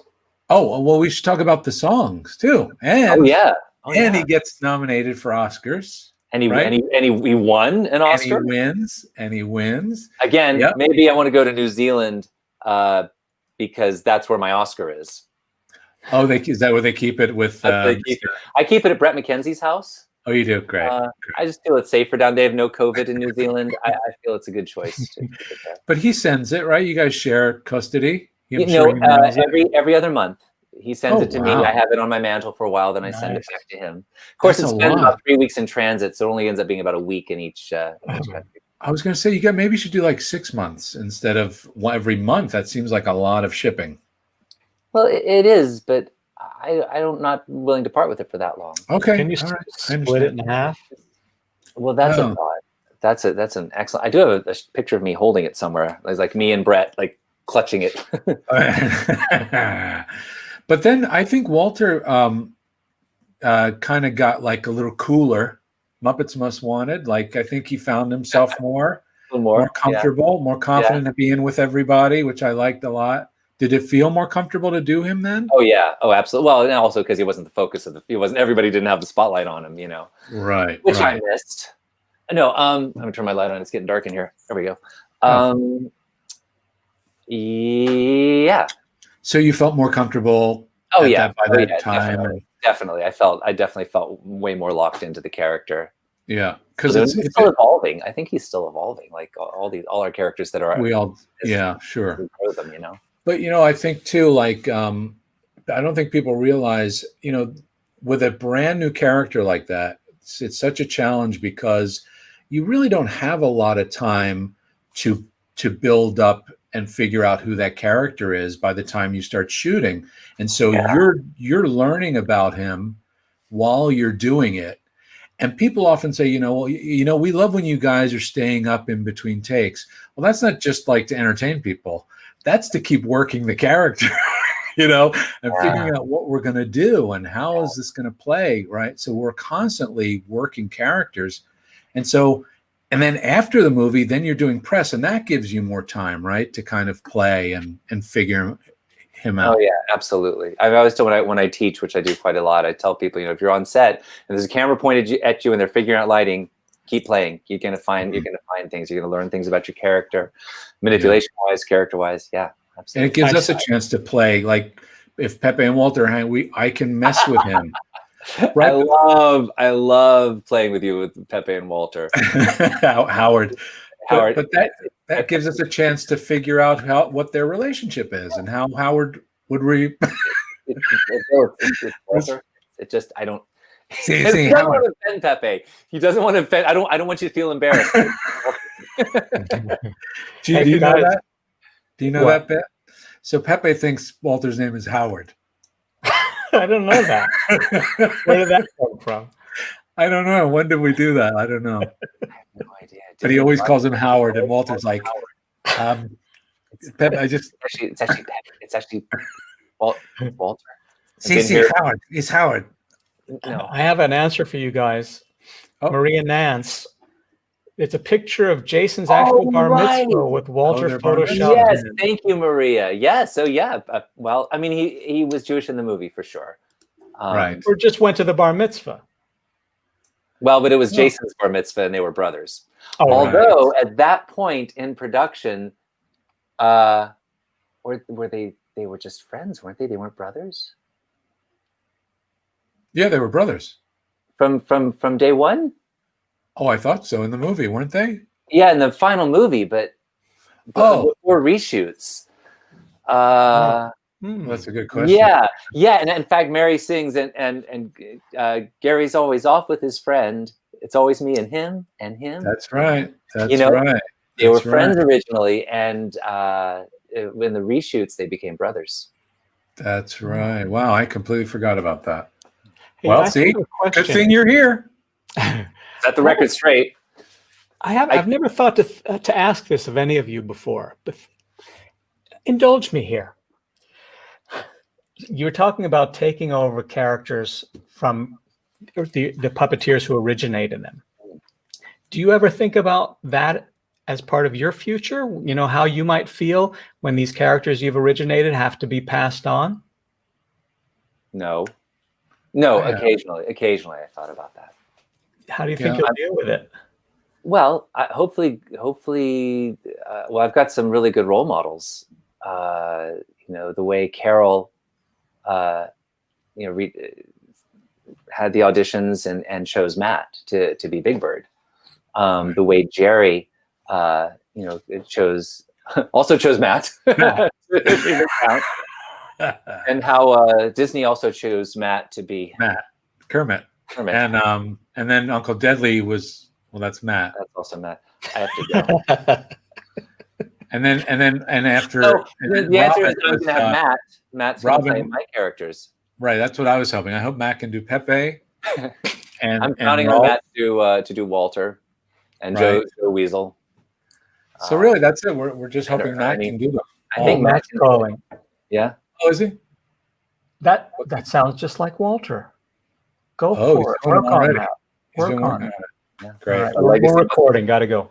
Oh, well, we should talk about the songs too. And he gets nominated for Oscars. And he won an Oscar. And he wins. Again, maybe I want to go to New Zealand because that's where my Oscar is. Oh, is that where they keep it with? I keep it at Brett McKenzie's house. Oh, you do? Great. I just feel it's safer down. They have no COVID in New Zealand. I feel it's a good choice. But he sends it, right? You guys share custody? Every other month. He sends it to me. I have it on my mantle for a while. Then I send it back to him. Of course, it's been about 3 weeks in transit, so it only ends up being about a week in each country. I was going to say, maybe you should do like 6 months instead of every month. That seems like a lot of shipping. Well, it is, but I'm not willing to part with it for that long. Okay. Can you split it in half? Well, that's a thought. That's an excellent. I do have a picture of me holding it somewhere. It's like me and Brett, like clutching it. But then I think Walter kind of got like a little cooler. Muppets Most Wanted. Like I think he found himself more comfortable, more confident at being with everybody, which I liked a lot. Did it feel more comfortable to do him then? Oh yeah. Oh, absolutely. Well, and also because he wasn't the focus of everybody didn't have the spotlight on him, Right. Which I missed. No, I'm gonna turn my light on. It's getting dark in here. There we go. Yeah. So you felt more comfortable by that time? Definitely. I definitely felt way more locked into the character. Yeah. Because it's still evolving. I think he's still evolving. Like all our characters that are sure. We grow them, But I think too, like I don't think people realize, with a brand new character like that, it's such a challenge because you really don't have a lot of time to build up and figure out who that character is by the time you start shooting. And so you're learning about him while you're doing it. And people often say, we love when you guys are staying up in between takes. Well, that's not just like to entertain people. That's to keep working the character, and figuring out what we're going to do and how is this going to play, right? So we're constantly working characters. And then after the movie, then you're doing press, and that gives you more time, right, to kind of play and figure him out. Oh yeah, absolutely. I always tell when I teach, which I do quite a lot, I tell people, if you're on set and there's a camera pointed at you and they're figuring out lighting, keep playing. You're gonna find things. You're gonna learn things about your character, manipulation wise, character wise. Yeah, absolutely. And it gives us a chance to play. Like if Pepe and Walter hang, I can mess with him. Right. I love playing with you with Pepe and Walter. Howard. But that gives us a chance to figure out what their relationship is and how Howard would It's Walter. It just I don't. see He doesn't Howard. want to offend Pepe. He doesn't want to offend. I don't want you to feel embarrassed. Do Hey, you know guys. that? Do you know What? that bit? So Pepe thinks Walter's name is Howard. I don't know that. Where did that come from? I don't know. When did we do that? I don't know. No idea. But he always calls him Howard, and Walter's like, Pepe, It's actually Walter. see, Howard. It's Howard. No. I have an answer for you guys. Oh. Maria Nance. It's a picture of Jason's actual bar mitzvah with Walter their bar mitzvah. photoshopped. Yes, in it. thank you, Maria. Yes, so yeah. Well, I mean, he was Jewish in the movie for sure. Right. Or just went to the bar mitzvah. Well, but it was Jason's bar mitzvah, and they were brothers. Oh, Although at that point in production, were they were just friends, weren't they? They weren't brothers Yeah, they were brothers. from day one. Oh, I thought so in the movie, weren't they? Yeah, in the final movie, but before reshoots. That's a good question. Yeah, and in fact, Mary sings, and Gary's always off with his friend. It's always me and him and him. That's right. That's You know, right. They were That's friends right. originally, and when the reshoots, they became brothers. That's right. Wow, I completely forgot about that. Hey, Well, I see, have a question. good thing you're here. Set the record straight. I've never thought to ask this of any of you before, but indulge me here. You were talking about taking over characters from the puppeteers who originated them. Do you ever think about that as part of your future? You know, how you might feel when these characters you've originated have to be passed on? No, Yeah. occasionally I thought about that. How do you think Yeah. you'll deal with it? Well, hopefully, well, I've got some really good role models. You know, the way Carol, had the auditions and chose Matt to be Big Bird. The way Jerry, also chose Matt. And how Disney also chose Matt to be Kermit. And then Uncle Deadly was, well, that's Matt. That's also Matt. I have to go. And after So and then the answer is Robin I'm going to have was, Matt. Matt's going to play Robin- my characters. right, that's what I was hoping. I hope Matt can do Pepe. And I'm counting on Matt to do Walter and Right. Joe Weasel. So really, that's it. We're just hoping Matt Ernie. can do them. I think Matt's Matt can. calling. Yeah. Oh, is he? That sounds just like Walter. Go Oh, for it. he's doing Work it on already. that. He's Work been on working it. on it. Yeah. Great. All right, A we're legacy. recording. Got to go.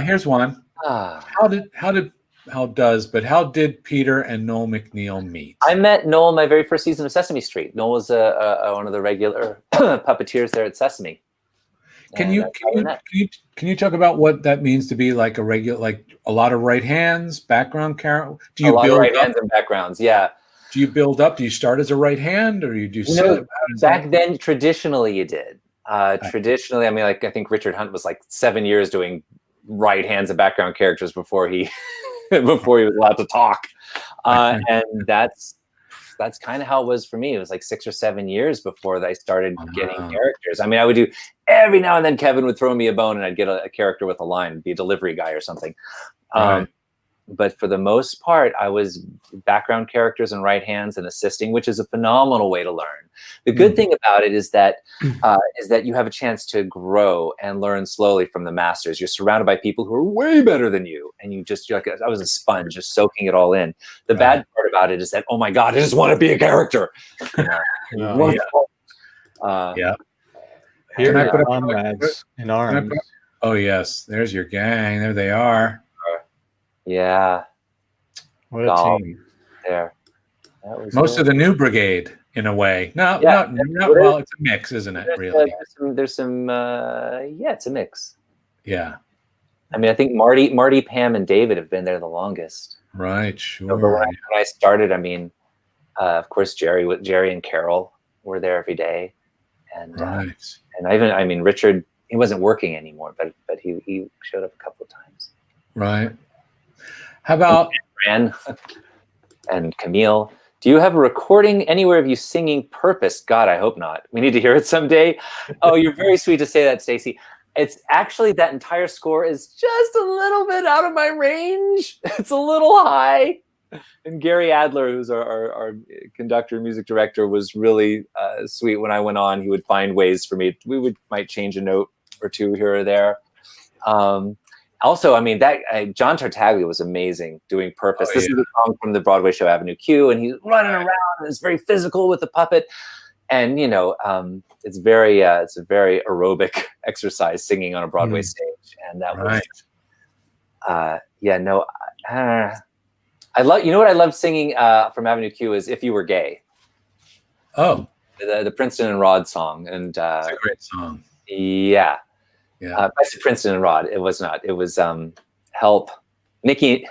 Here's one. Ah. How did Peter and Noel McNeil meet? I met Noel in my very first season of Sesame Street. Noel was one of the regular puppeteers there at Sesame. Can And you that's how we met. can you talk about what that means to be like a regular, like a lot of right hands, background character? Do A you lot of build right up? hands and backgrounds? Yeah. Do you build up? Do you start as a right hand, or you do? You know, sit? How does back that- then, traditionally, you did. Traditionally, I mean, like I think Richard Hunt was like 7 years doing right hands and background characters before he before he was allowed to talk, and that's kind of how it was for me. It was like 6 or 7 years before I started getting characters. I mean, I would do every now and then. Kevin would throw me a bone, and I'd get a character with a line, be a delivery guy or something. Right. But for the most part, I was background characters and right hands and assisting, which is a phenomenal way to learn. The good thing about it is that you have a chance to grow and learn slowly from the masters. You're surrounded by people who are way better than you, and you're like, I was a sponge, just soaking it all in. The bad part about it is that, oh my God, I just want to be a character. Wonderful. Yeah. Here Can I are put up- comrades in arms. Oh yes, there's your gang. There they are. Yeah, What a Golf. team. there. That was Most good. of the new brigade, in a way. Not Yeah. well. It's a mix, isn't it? Really? There's some yeah, it's a mix. Yeah. I mean, I think Marty, Pam, and David have been there the longest. Right. So, but Sure. when I started, I mean, of course, Jerry and Carol were there every day, and Right. and I mean, Richard he wasn't working anymore, but he showed up a couple of times. Right. How about Fran and Camille? Do you have a recording anywhere of you singing Purpose? God, I hope not. We need to hear it someday. Oh, you're very sweet to say that, Stacy. It's actually, that entire score is just a little bit out of my range. It's a little high. And Gary Adler, who's our conductor, music director, was really sweet. When I went on, he would find ways for me. We might change a note or two here or there. Also, I mean, that John Tartaglia was amazing doing Purpose. This is a song from the Broadway show Avenue Q, and he's running around and it's very physical with the puppet. And it's a very aerobic exercise singing on a Broadway stage. And that was I love, what I love singing from Avenue Q is If You Were Gay. Oh, the Princeton and Rod song. And it's a great song. Yeah. I said Princeton and Rod. It was not. It was Help. Nikki,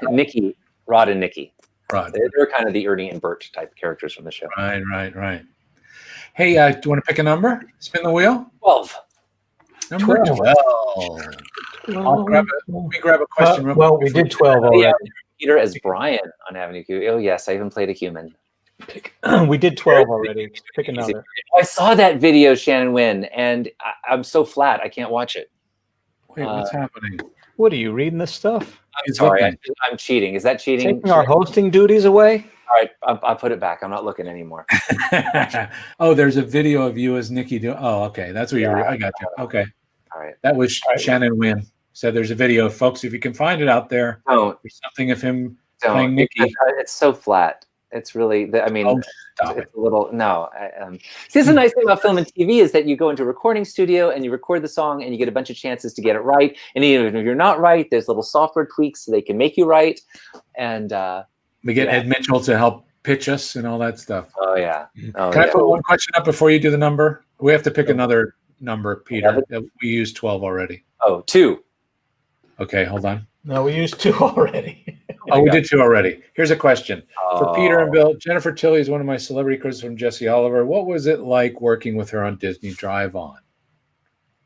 Rod and Nikki. Rod. They're kind of the Ernie and Bert type characters from the show. Right. Hey, do you want to pick a number? Spin the wheel. 12. Number 12. Let me grab a question. Well, we did 12 already. Peter as Brian on Avenue Q. Oh, yes, I even played a human. We did 12 already. Pick another. I saw that video, Shannon Wynn, and I'm so flat, I can't watch it. Wait, what's happening? What are you reading this stuff? I'm sorry, I'm cheating. Is that cheating? Taking our hosting duties away? All right, I'll put it back. I'm not looking anymore. Oh, there's a video of you as Nikki doing. Oh, okay. That's what you're. I got you. Okay. All right. That was Shannon Wynn. So there's a video, folks. If you can find it out there, there's something of him playing Nikki. It's so flat. It's really. I mean, stop it's a little. No. See, the nice thing about film and TV is that you go into a recording studio and you record the song and you get a bunch of chances to get it right. And even if you're not right, there's little software tweaks so they can make you right. And we get Ed Mitchell to help pitch us and all that stuff. Oh yeah. Can I put one question up before you do the number? We have to pick another number, Peter. We used 12 already. Oh, 2. Okay, hold on. No, we used 2 already. We did 2 already. Here's a question for Peter and Bill. Jennifer Tilly is one of my celebrity critics from Jesse Oliver. What was it like working with her on Disney Drive On?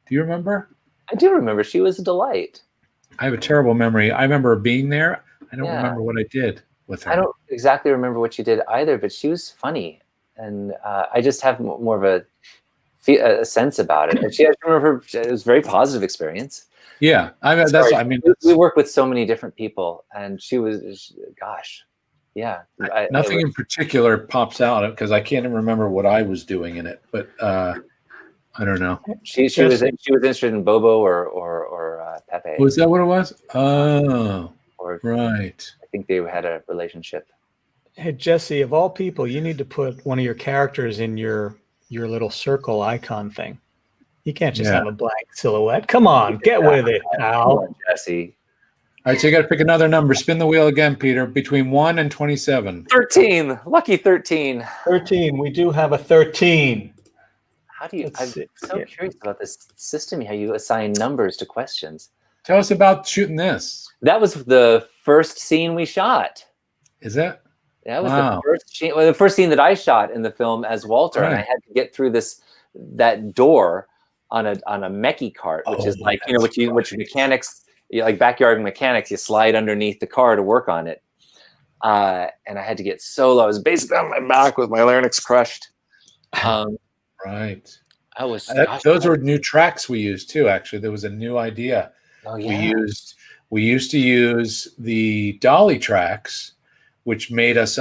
Do you remember? I do remember. She was a delight. I have a terrible memory. I remember being there. I don't remember what I did with her. I don't exactly remember what you did either, but she was funny. And I just have more of a sense about it. And I remember it was a very positive experience. Yeah, we work with so many different people, and she was, gosh, yeah. Nothing in particular pops out because I can't even remember what I was doing in it, but I don't know. She was interested in Bobo or Pepe. Was that what it was? Oh, right. I think they had a relationship. Hey Jesse, of all people, you need to put one of your characters in your little circle icon thing. You can't just have a blank silhouette. Come on, get with it, Al. Jesse. All right, so you got to pick another number. Spin the wheel again, Peter. Between 1 and 27. 13. Lucky 13. 13. We do have a 13. How do you? I'm so curious about this system. How you assign numbers to questions? Tell us about shooting this. That was the first scene we shot. Is that? That was the first scene that I shot in the film as Walter, and I had to get through that door on a mechie cart, which is like which mechanics, like backyard mechanics, you slide underneath the car to work on it. And I had to get so low. I was basically on my back with my larynx crushed. Right. Those were new tracks we used too. Actually, there was a new idea. Oh yeah. We used to use the dolly tracks, which made us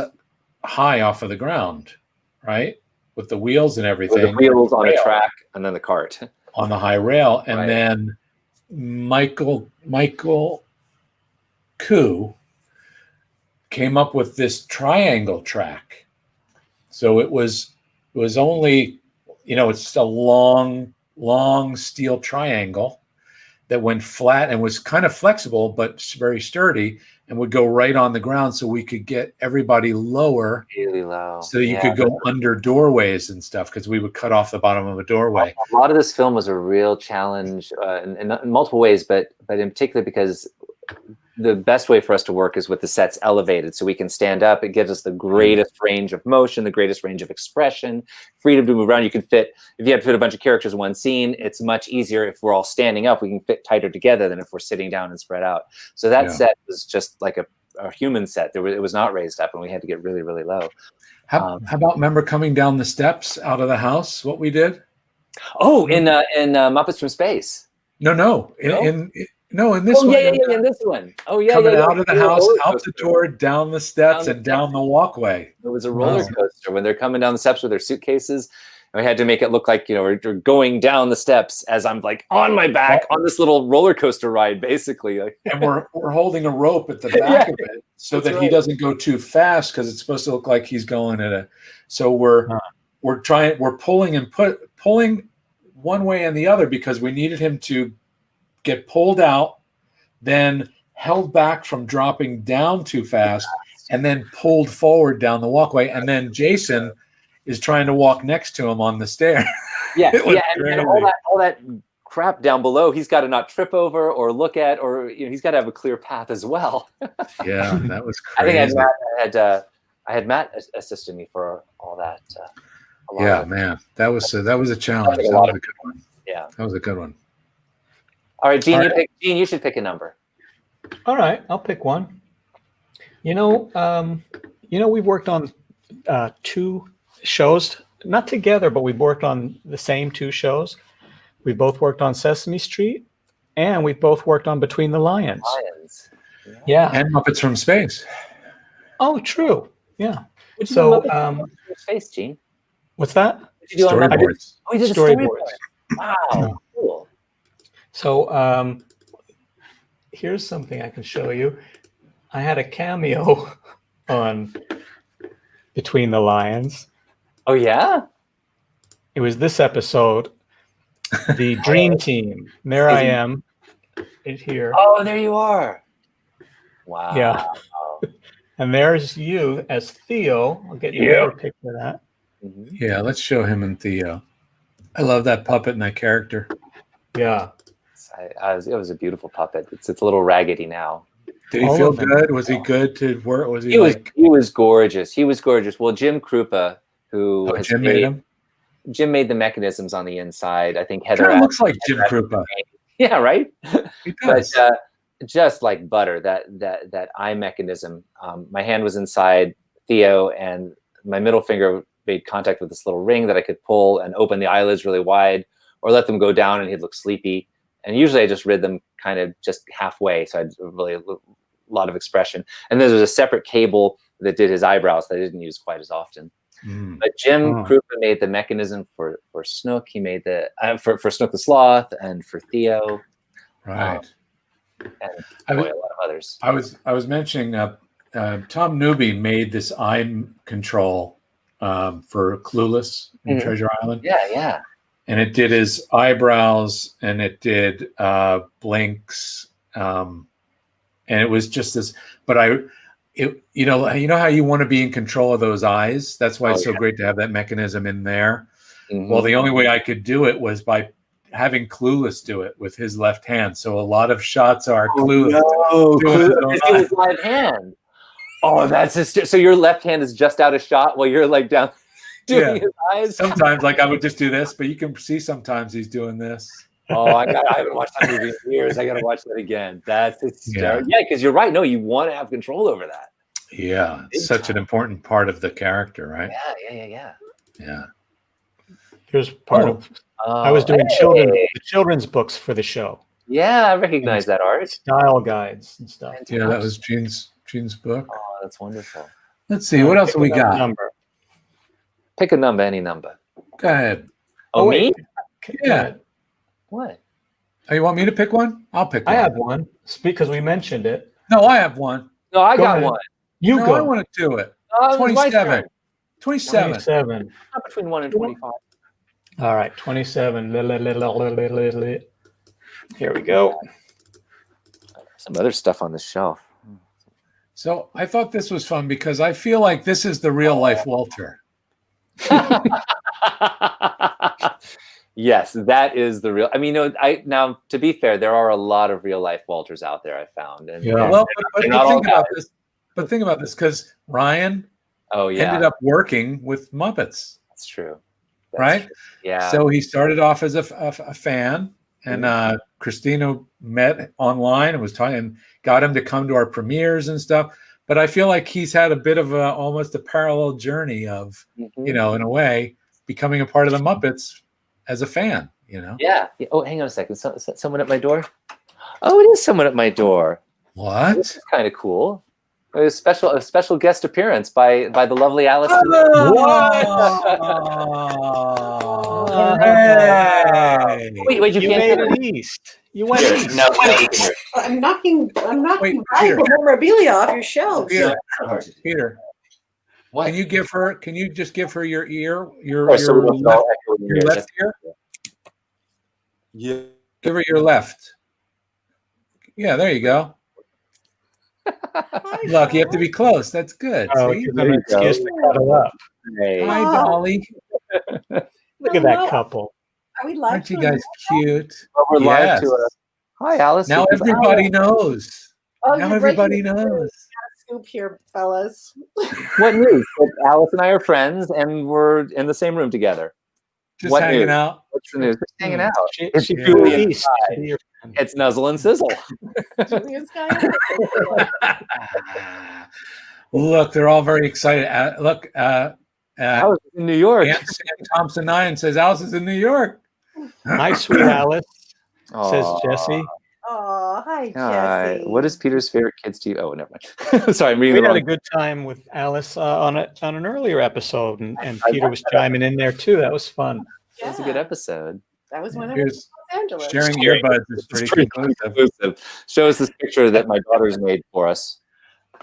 high off of the ground, right? With the wheels and everything. With the wheels on a track and then the cart. On the high rail. And then Michael Koo came up with this triangle track. So it was only, it's a long steel triangle that went flat and was kind of flexible, but very sturdy, and would go right on the ground so we could get everybody lower. Really low. So you could go under doorways and stuff, because we would cut off the bottom of a doorway. A lot of this film was a real challenge in multiple ways, but in particular because the best way for us to work is with the sets elevated, so we can stand up. It gives us the greatest range of motion, the greatest range of expression, freedom to move around. You can fit, if you have to fit a bunch of characters in one scene, it's much easier if we're all standing up. We can fit tighter together than if we're sitting down and spread out. So that set was just like a human set. It was not raised up, and we had to get really, really low. How about remember coming down the steps out of the house? What we did? Oh, in Muppets from Space. No. In this one. In this one. Oh, yeah. Coming out of the house, out the door, down the steps, and down the walkway. It was a roller coaster when they're coming down the steps with their suitcases. And we had to make it look like, we're going down the steps as I'm like on my back on this little roller coaster ride, basically. And we're holding a rope at the back of it so that he doesn't go too fast, because it's supposed to look like he's going at a. So we're pulling one way and the other, because we needed him to get pulled out, then held back from dropping down too fast, and then pulled forward down the walkway. And then Jason is trying to walk next to him on the stair. And all that crap down below, he's got to not trip over or look at, or he's got to have a clear path as well. Yeah, that was crazy. I think I had Matt assisting me for all that. Man, that was a challenge. That was a good one. Yeah, that was a good one. All right, Gene, you should pick a number. All right, I'll pick one. We've worked on 2 shows, not together, but we've worked on the same 2 shows. We both worked on Sesame Street, and we've both worked on Between the Lions. Yeah. And Muppets from Space. Oh, true. Yeah. So, Space, Gene. What's that? Storyboards. You did storyboards. Wow, cool. So here's something I can show you. I had a cameo on Between the Lions. Oh, yeah? It was this episode, the Dream Team. And there I am, here. Oh, there you are. Wow. Yeah. And there's you as Theo. I'll get you a picture of that. Mm-hmm. Yeah, let's show him and Theo. I love that puppet and that character. Yeah. It was a beautiful puppet. It's a little raggedy now. Did he feel good? Was he good to work? Was he He was gorgeous. He was gorgeous. Well, Jim Krupa, who Jim made him? Jim made the mechanisms on the inside. I think Heather Kind of looks like Jim Krupa. Yeah, right? He does. But just like butter, that eye mechanism. My hand was inside Theo, and my middle finger made contact with this little ring that I could pull and open the eyelids really wide, or let them go down and he'd look sleepy. And usually I just rid them kind of just halfway, so I'd really a lot of expression. And there was a separate cable that did his eyebrows that I didn't use quite as often. But Jim Krupa made the mechanism for Snook. He made the for Snook the Sloth and for Theo, Right. and a lot of others. I was mentioning Tom Newby made this eye control for Clueless in Treasure Island. Yeah. And it did his eyebrows, and it did blinks, and it was just this. But you know how you want to be in control of those eyes. That's why it's so great to have that mechanism in there. Mm-hmm. Well, the only way I could do it was by having Clueless do it with his left hand. So a lot of shots are Clueless. Clueless doing his left hand. Oh, that's so your left hand is just out of shot while you're like down. Doing his eyes. Sometimes, like I would just do this, but you can see sometimes he's doing this. Oh, I haven't watched that movie in years. I got to watch that again. That's hysterical. Yeah, because you're right. No, you want to have control over that. Yeah, it's such an important part of the character, right? Yeah. Here's part of. I was doing children's books for the show. Yeah, I recognize that art. Style guides and stuff. Yeah, that was Gene's book. Oh, that's wonderful. Let's see what else we got. Number. Pick a number, any number. Go ahead. Oh, me? Yeah. What? Oh, you want me to pick one? I'll pick one. I have one. Because we mentioned it. No, I have one. No, I got one. You go. I want to do it. 27. 27. Not between 1 and 25. All right, 27. Here we go. Some other stuff on the shelf. So I thought this was fun because I feel like this is the real life Walter. Yes, that is the real. I mean, now to be fair, there are a lot of real life Walters out there. I found, and Well, but not all think about guys. this. But think about this, because Ryan ended up working with Muppets. That's true. Right? True. Yeah. So he started off as a fan, and Christina met online and was talking, and got him to come to our premieres and stuff. But I feel like he's had a bit of almost a parallel journey of, in a way, becoming a part of the Muppets as a fan. Yeah. Oh, hang on a second. Someone at my door. Oh, it is someone at my door. What? This is kind of cool. A special guest appearance by the lovely Alice. Hey. Wait, you made it east. You went east. No, I'm knocking Wait, valuable memorabilia off your shelves. Peter. What? Can you just give her your ear, your your left ear? Yeah. Give her your left. Yeah, there you go. Look, you have to be close. That's good. Oh, See? give them an excuse to cuddle up. Hey. Hi, Dolly. Look at that couple. Are we live? Aren't you guys cute? Well, we're live Yes. to Hi, Alice. Now everybody knows. Oh, Now you're everybody breaking knows. scoop here, fellas. What news? Alice and I are friends, and we're in the same room together. Just What hanging news? out. What's the news? Just hanging out. She It's flew Julian east. Sky. to be your friend. It's Nuzzle and Sizzle. Julian's guy. Look, they're all very excited. Look, I was in New York. Aunt Sam Thompson 9 says Alice is in New York. Hi, sweet Alice, says Aw. Jesse. Oh, hi, Hi. Jesse. What is Peter's favorite kids TV? Oh, never mind. Sorry, I'm reading We the had a wrong. good time with Alice on an earlier episode, and Peter was chiming in there too. That was fun. That was a good episode. That was when I was Here's in Los Angeles. sharing earbuds is pretty conclusive. Exclusive. Shows this picture that my daughter's made for us.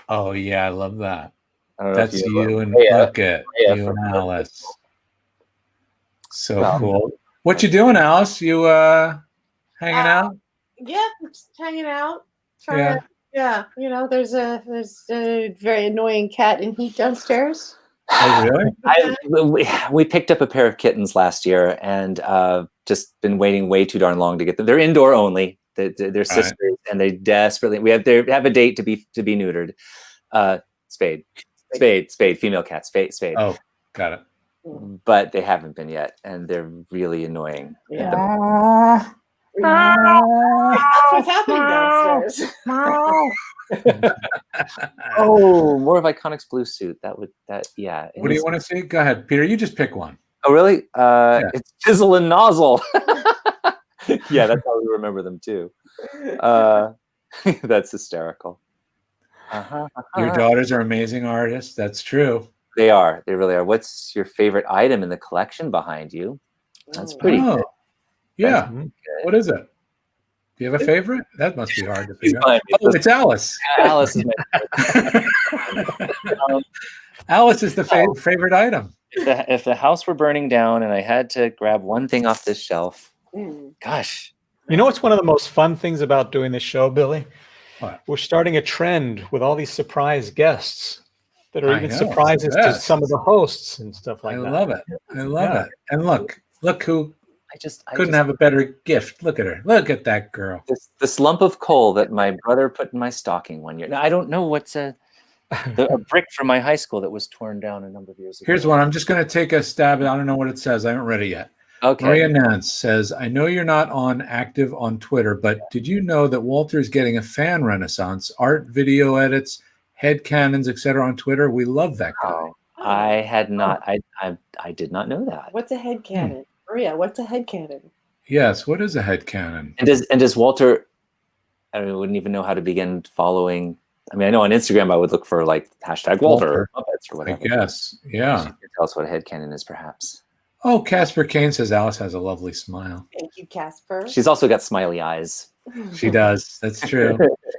Oh yeah, I love that. I don't know That's if you and Yeah. look at Yeah, you from and Alice. So Well. cool. What you doing, Alice? You hanging out? Yeah, I'm just hanging out. Trying to, there's a very annoying cat in heat downstairs. Oh really? We picked up a pair of kittens last year, and just been waiting way too darn long to get them. They're indoor only. They're sisters, and they desperately they have a date to be neutered. Spade, female cat, spade. Oh, got it. But they haven't been yet, and they're really annoying. Yeah. What's happening downstairs? Oh, more of Iconic's blue suit. Yeah. What do you want to see? Go ahead, Peter. You just pick one. Oh, really? It's Fizzle and Nozzle. Yeah, that's how we remember them too. That's hysterical. Your daughters are amazing artists. That's true. They are. They really are. What's your favorite item in the collection behind you? That's pretty good. Yeah. That's What is it? Do you have a favorite? That must be hard to He's figure out. behind me. Oh, it's Alice. Alice is my Alice is the favorite item. if the house were burning down and I had to grab one thing off this shelf, gosh. You know what's one of the most fun things about doing this show, Billy? What? We're starting a trend with all these surprise guests that are I even know, surprises it's the to best. some of the hosts and stuff like I that. love it. I love it. And look who I couldn't have a better gift. Look at her. Look at that girl. this lump of coal that my brother put in my stocking one year. Now, I don't know what's a brick from my high school that was torn down a number of years ago. Here's one. I'm just going to take a stab at. I don't know what it says. I haven't read it yet. Okay. Maria Nance says, I know you're not active on Twitter, but did you know that Walter is getting a fan renaissance? Art, video edits, headcanons, etc. on Twitter. We love that guy. Oh, I had not. I did not know that. What's a headcanon? Maria, what's a headcanon? Yes. What is a headcanon? And does Walter? I wouldn't even know how to begin following. I mean, I know on Instagram I would look for like hashtag Walter or Muppets or I whatever. guess. Yeah. You can tell us what a headcanon is, perhaps. Oh, Casper Kane says Alice has a lovely smile. Thank you, Casper. She's also got smiley eyes. She does. That's true.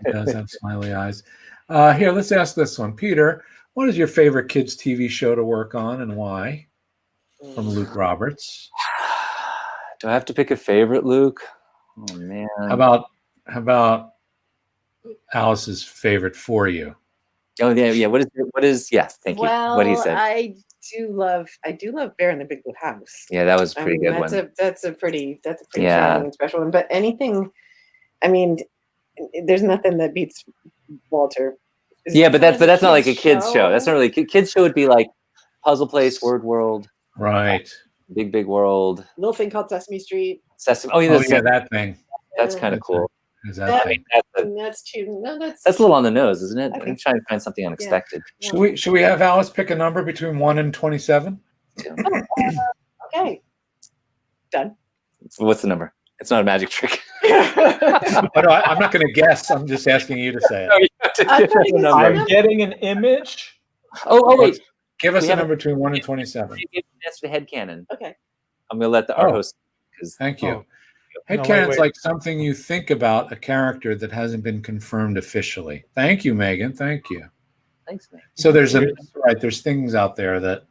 She does have smiley eyes. Here, let's ask this one. Peter, what is your favorite kids' TV show to work on and why? From Luke Roberts. Do I have to pick a favorite, Luke? Oh man. How about Alice's favorite for you? Oh yeah. What is? Yeah. Thank you. Well, What he said. I do love Bear in the Big Blue House. Yeah, that was a pretty good that's one. That's a pretty Yeah. charming and special one. But anything, I mean, there's nothing that beats Walter. Yeah, but that's not like a kids show. show. That's not really kids show. Would be like Puzzle Place, Word World, Right. Big World, Little thing called Sesame Street. Sesame. Oh yeah, that thing. That's kind of cool. Is that thing? That's too. No, that's a little on the nose, isn't it? Okay. I'm trying to find something unexpected. Should we have Alice pick a number between 1 and 27? Okay. Done. What's the number? It's not a magic trick. Oh, no, I'm not going to guess. I'm just asking you to say it. I'm getting an image. Oh wait. Give us We a have number between 1 and 27. That's the headcanon. Okay. I'm going to let our host. Thank you. Oh. Headcanon's wait. like something you think about a character that hasn't been confirmed officially. Thank you, Megan. Thank you. Thanks, man. So there's things out there that.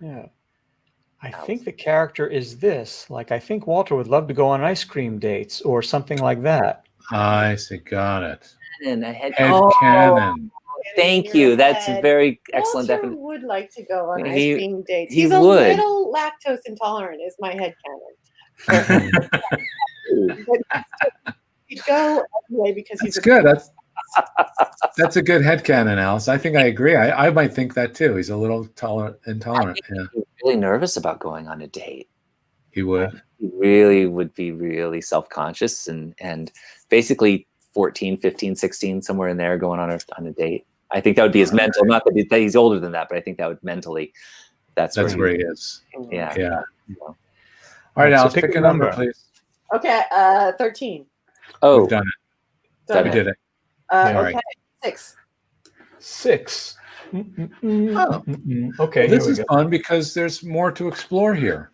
Yeah. I think the character is this. Like, I think Walter would love to go on ice cream dates or something like that. I see. Got it. And a Headcanon. Thank you. That's a very excellent Walter definition. would like to go on He- ice cream dates. he He's would. a little lactose intolerant, is my headcanon. He'd go anyway because he's That's good. That's a good headcanon, Alice. I think I agree. I might think that too. He's a little intolerant. Yeah, He's really nervous about going on a date. he would. He really would be really self-conscious and basically 14, 15, 16, somewhere in there going on a date. I think that would be his mental, not that he's older than that, but I think that would mentally, that's where he is. Yeah. Yeah. So- All right, So Alice, pick pick a a number, number. please. Okay, 13. Oh, We've done it. Done We it. did it. Okay, All right. 6. 6. Okay, This here we is go. fun because there's more to explore here.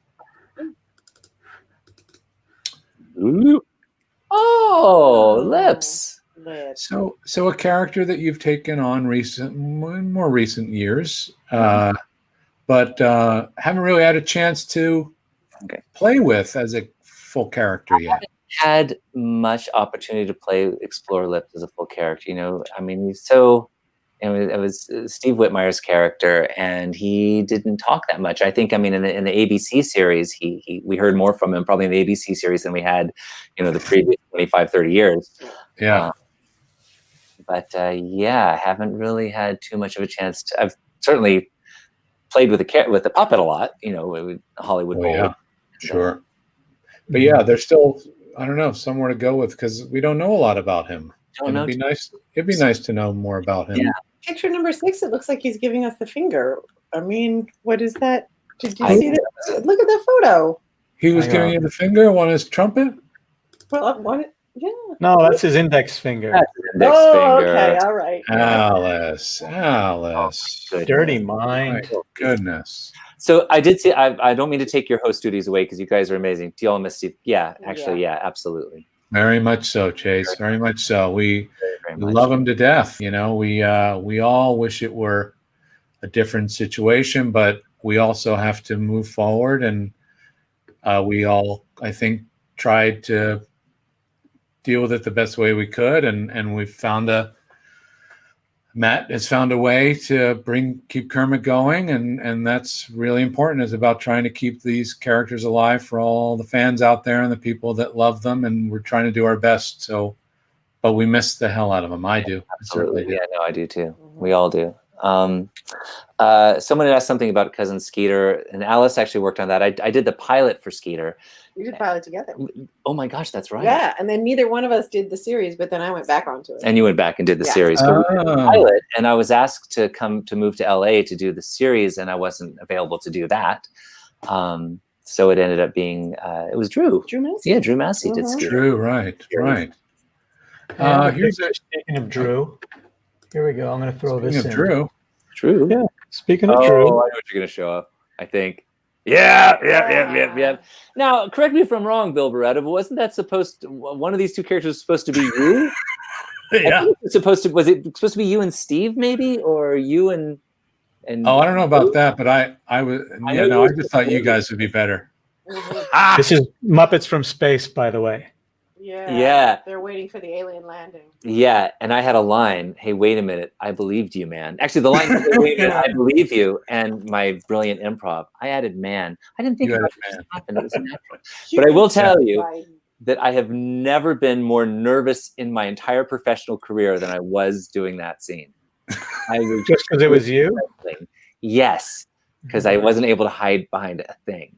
oh, lips. Lips. So a character that you've taken on in more recent years, but haven't really had a chance to play with as a full character yet. Had much opportunity to explore lips as a full character. I mean, it was Steve Whitmire's character, and he didn't talk that much. I think, I mean, in the ABC series, we heard more from him probably in the ABC series than we had, the previous 25, 30 years. Yeah. I haven't really had too much of a chance to. I've certainly played with the puppet a lot, with Hollywood Bowl. Yeah, sure. But yeah, there's still, I don't know, somewhere to go with because we don't know a lot about him. It'd be nice to know more about him. Yeah. Picture number 6, it looks like he's giving us the finger. I mean, what is that? Did you see that? Look at that photo. He was giving you the finger on his trumpet? Well, what? Yeah. No, that's his index finger. That's his index Oh, finger. okay. All right. Alice. Good. Dirty mind. My goodness. So I did see. I don't mean to take your host duties away because you guys are amazing. Do y'all miss Steve? Yeah, actually, yeah, absolutely. Very much so, Chase. Very much so. We Very much. love him to death. We all wish it were a different situation, but we also have to move forward. And we all, I think, tried to deal with it the best way we could. And we've Matt has found a way to keep Kermit going, and that's really important. It's about trying to keep these characters alive for all the fans out there and the people that love them, and we're trying to do our best. So, but we miss the hell out of them. I do. Absolutely. I certainly do. Yeah, no, I do too. We all do. Someone had asked something about Cousin Skeeter, and Alice actually worked on that. I did the pilot for Skeeter. We did pilot together. Oh my gosh, that's right. Yeah, and then neither one of us did the series, but then I went back onto it. And you went back and did the Yeah. series. But we did the Oh. pilot, and I was asked to move to LA to do the series, and I wasn't available to do that. So it ended up being it was Drew. Drew Massey. Yeah, Drew Massey did Skeeter. Drew, right. Here's Speaking of Drew, here we go. I'm going to throw this speaking in. of Drew. Drew. Yeah. Speaking of Oh, Drew. I know what you're gonna show up. I think. Yeah. Now, correct me if I'm wrong, Bill Barretta, but wasn't that one of these two characters was supposed to be you? Yeah. Was it supposed to be you and Steve, maybe, or you and? Oh, I don't know about that, but I just thought you guys would be better. This is Muppets from Space, by the way. Yeah. They're waiting for the alien landing. Yeah, and I had a line, "Hey, wait a minute, I believed you, man." Actually, the line, "Hey, wait a minute, I believe you," and my brilliant improv, I added "man." I didn't think You about added it happen. It was natural. But I will tell you Right. that I have never been more nervous in my entire professional career than I was doing that scene. I was Just because it was you? trembling. Yes, because I wasn't able to hide behind a thing.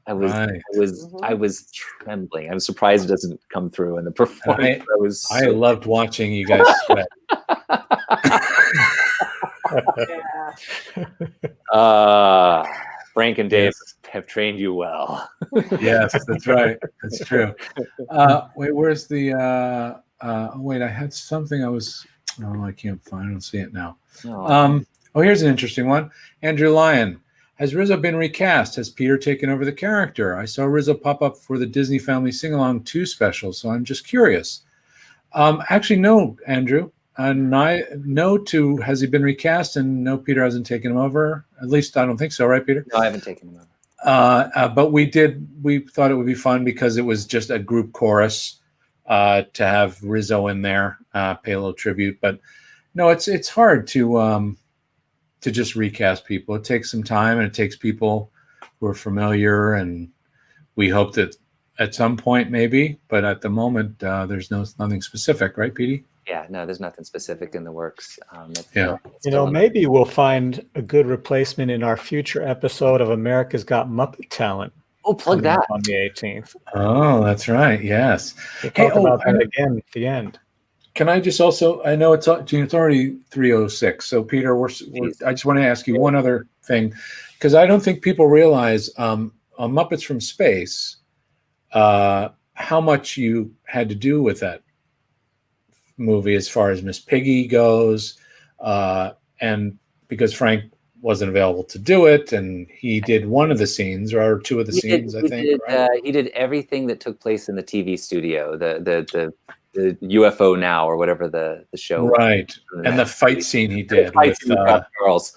I was trembling. I'm surprised it doesn't come through in the performance. I loved watching you guys sweat. Frank and Dave have trained you well. Yes, that's right. That's true. Wait, where's the? Wait, I had something. I can't find. I don't see it now. Here's an interesting one. Andrew Lyon. Has Rizzo been recast? Has Peter taken over the character? I saw Rizzo pop up for the Disney Family Sing-Along 2 special, so I'm just curious. Actually, no, Andrew. Has he been recast? And no, Peter hasn't taken him over. At least I don't think so, right, Peter? No, I haven't taken him over. But we thought it would be fun because it was just a group chorus to have Rizzo in there, pay a little tribute. But no, it's hard to just recast people. It takes some time, and it takes people who are familiar, and we hope that at some point maybe, but at the moment there's nothing specific, right, Petey? Yeah, no, there's nothing specific in the works. Maybe we'll find a good replacement in our future episode of America's Got Muppet Talent. Oh, plug that on the 18th. Oh, that's right. Yes. We'll talk about that again at the end. Can I just also? I know it's already 3:06. So Peter, I just want to ask you one other thing, because I don't think people realize on Muppets from Space how much you had to do with that movie as far as Miss Piggy goes, and because Frank wasn't available to do it, and he did one of the scenes or two of the scenes. I think he did everything that took place in the TV studio, the UFO Now or whatever the show, right? And the fight scene he did with girls.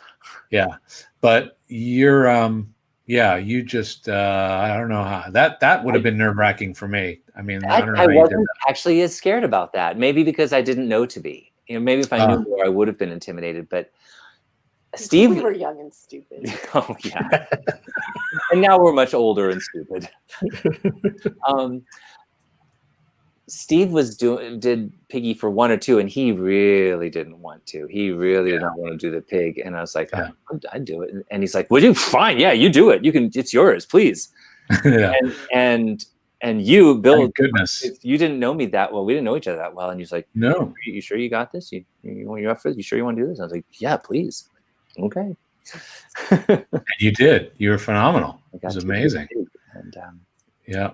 Yeah, but you're you just I don't know how that would have been nerve-wracking for me. I mean, I don't know. I wasn't actually as scared about that. Maybe because I didn't know to be. Maybe if I knew more, I would have been intimidated. But Steve, we were young and stupid. Oh yeah, and now we're much older and stupid. Steve did Piggy for 1 or 2, and he really didn't want to. He really did not want to do the pig, and I was like, I'd do it. And he's like, "Would you? Fine, yeah, you do it. You can. It's yours, please." Yeah. And you, Bill, thank goodness, you didn't know me that well. We didn't know each other that well, and he's like, "No, you sure you got this? You up for this? You sure you want to do this?" I was like, "Yeah, please." Okay. And you did. You were phenomenal. It was amazing. And yeah.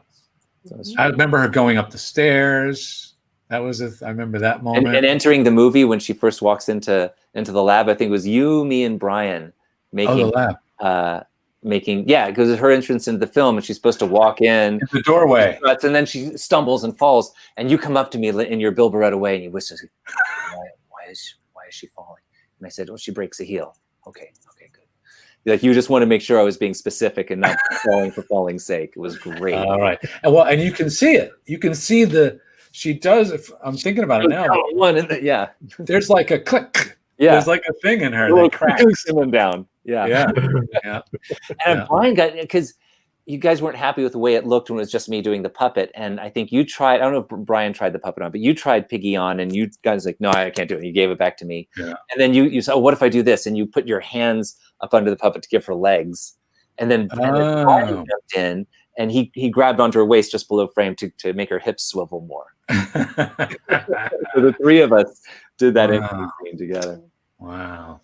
I remember her going up the stairs. I remember that moment. And entering the movie when she first walks into the lab. I think it was you, me, and Brian making the lab. Because her entrance into the film, and she's supposed to walk in the doorway, and then she stumbles and falls, and you come up to me in your Bill Barretta way, and you whisper, why is she falling? And I said, she breaks a heel. Okay, good. Like, you just want to make sure I was being specific and not falling for falling's sake. It was great. All right. And you can see it. You can see she does, if I'm thinking about it now. There's like a click. Yeah. There's like a thing in her that cracks. Coming down. Yeah. Yeah. And Brian because you guys weren't happy with the way it looked when it was just me doing the puppet. And I think you tried, I don't know if Brian tried the puppet on, but you tried Piggy on, and you guys like, no, I can't do it. You gave it back to me. Yeah. And then you said, what if I do this? And you put your hands up under the puppet to give her legs. And then Brian jumped in, and he grabbed onto her waist just below frame to make her hips swivel more. So the three of us did that scene together. Wow.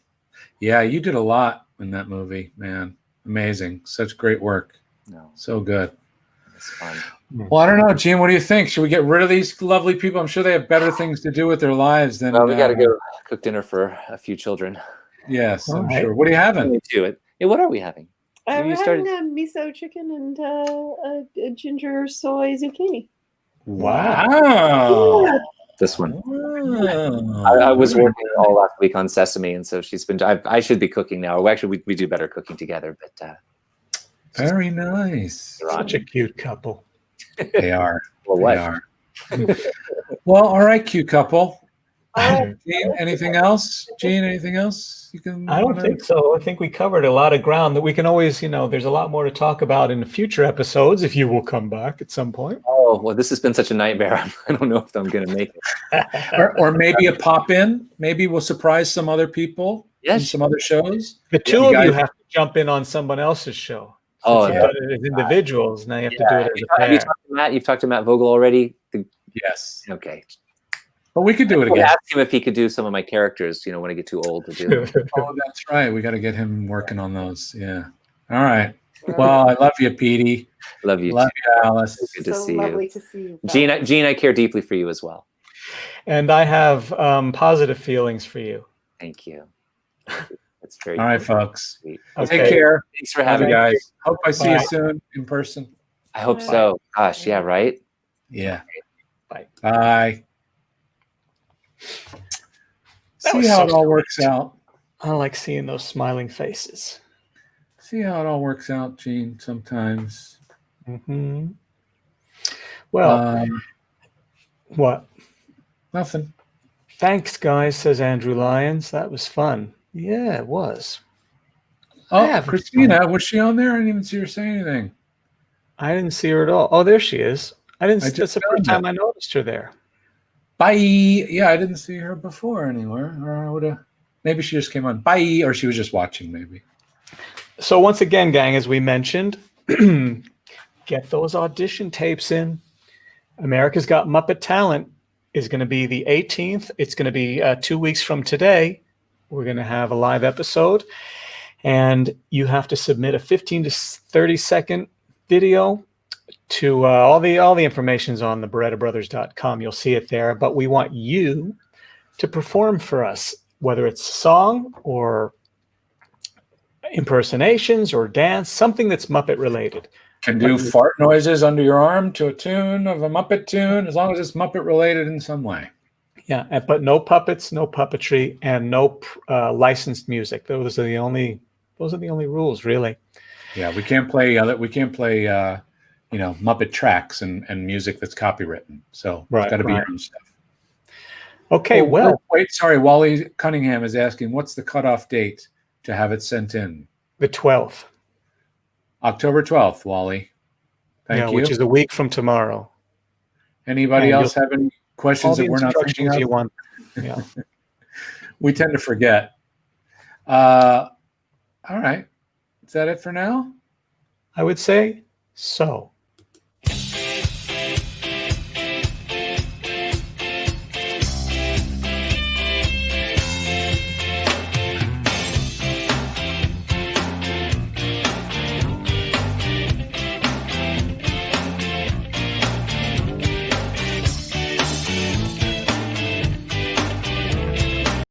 Yeah, you did a lot in that movie, man. Amazing. Such great work. No. So good. It's fun. Well, I don't know, Gene. What do you think? Should we get rid of these lovely people? I'm sure they have better things to do with their lives than. Well, we got to go cook dinner for a few children. Yes, I'm sure. What are you having? What are we having? I'm having a miso chicken and a ginger soy zucchini. Wow. Yeah. This one. Wow. I was working all last week on Sesame, and so she's been. I should be cooking now. Actually, we do better cooking together, but. Very nice. Such a cute couple. They are. Well, what? They are. Well, all right, cute couple. All right. Gene, anything else? Gene, anything else you can? I don't think so. I think we covered a lot of ground that we can always, there's a lot more to talk about in the future episodes if you will come back at some point. Oh, well, this has been such a nightmare. I don't know if I'm going to make it. Or maybe a pop in. Maybe we'll surprise some other people in Yes. some other shows. The two You of guys- you have to jump in on someone else's show. Oh, Since you've done it as individuals. Now you have to do it as a Have you pair. talked to Matt? You've talked to Matt Vogel already? Yes, Okay. but we could do it I again. asked him if he could do some of my characters, when I get too old to do. Oh, that's right. We got to get him working on those. Yeah. All right. Well, I love you, Petey. Love you. Love too. you, Alice. Good to So see lovely you. to see you. Gene, I care deeply for you as well. And I have positive feelings for you. Thank you. That's very All right, sweet. folks. Okay. Take care. Thanks for Love having you me. guys. Hope I see you Bye. soon in person. I hope so. Gosh, yeah, right? Yeah. Bye. Bye. That See was how so it all works out. I like seeing those smiling faces. See how it all works out, Gene, sometimes. Hmm. Well, what? Nothing. Thanks, guys, says Andrew Lyons. That was fun. Yeah, it was. Oh, Yeah, Christina, was she on there? I didn't even see her say anything. I didn't see her at all. Oh, there she is. That's the just first found time her. I noticed her there. Bye. Yeah, I didn't see her before anywhere. Or I would have. Maybe she just came on. Bye. Or she was just watching, maybe. So once again, gang, as we mentioned, get those audition tapes in. America's Got Muppet Talent is going to be the 18th. It's going to be 2 weeks from today. We're going to have a live episode. And you have to submit a 15 to 30 second video to all the information's on the BarrettaBrothers.com. You'll see it there. But we want you to perform for us, whether it's song or impersonations or dance, something that's Muppet related. Can do fart noises under your arm to a tune of a Muppet tune, as long as it's Muppet related in some way. Yeah, but no puppets, no puppetry, and no licensed music. Those are the only rules, really. Yeah, we can't play Muppet tracks and music that's copywritten. So Right, it's got to be right. your own stuff. Okay, well, wait, sorry. Wally Cunningham is asking, what's the cutoff date to have it sent in? the 12th. October 12th, Wally. Thank you. Which is a week from tomorrow. Anybody And else have any questions All the that we're not thinking instructions of? you want. Yeah. We tend to forget. All right. Is that it for now? I would say so.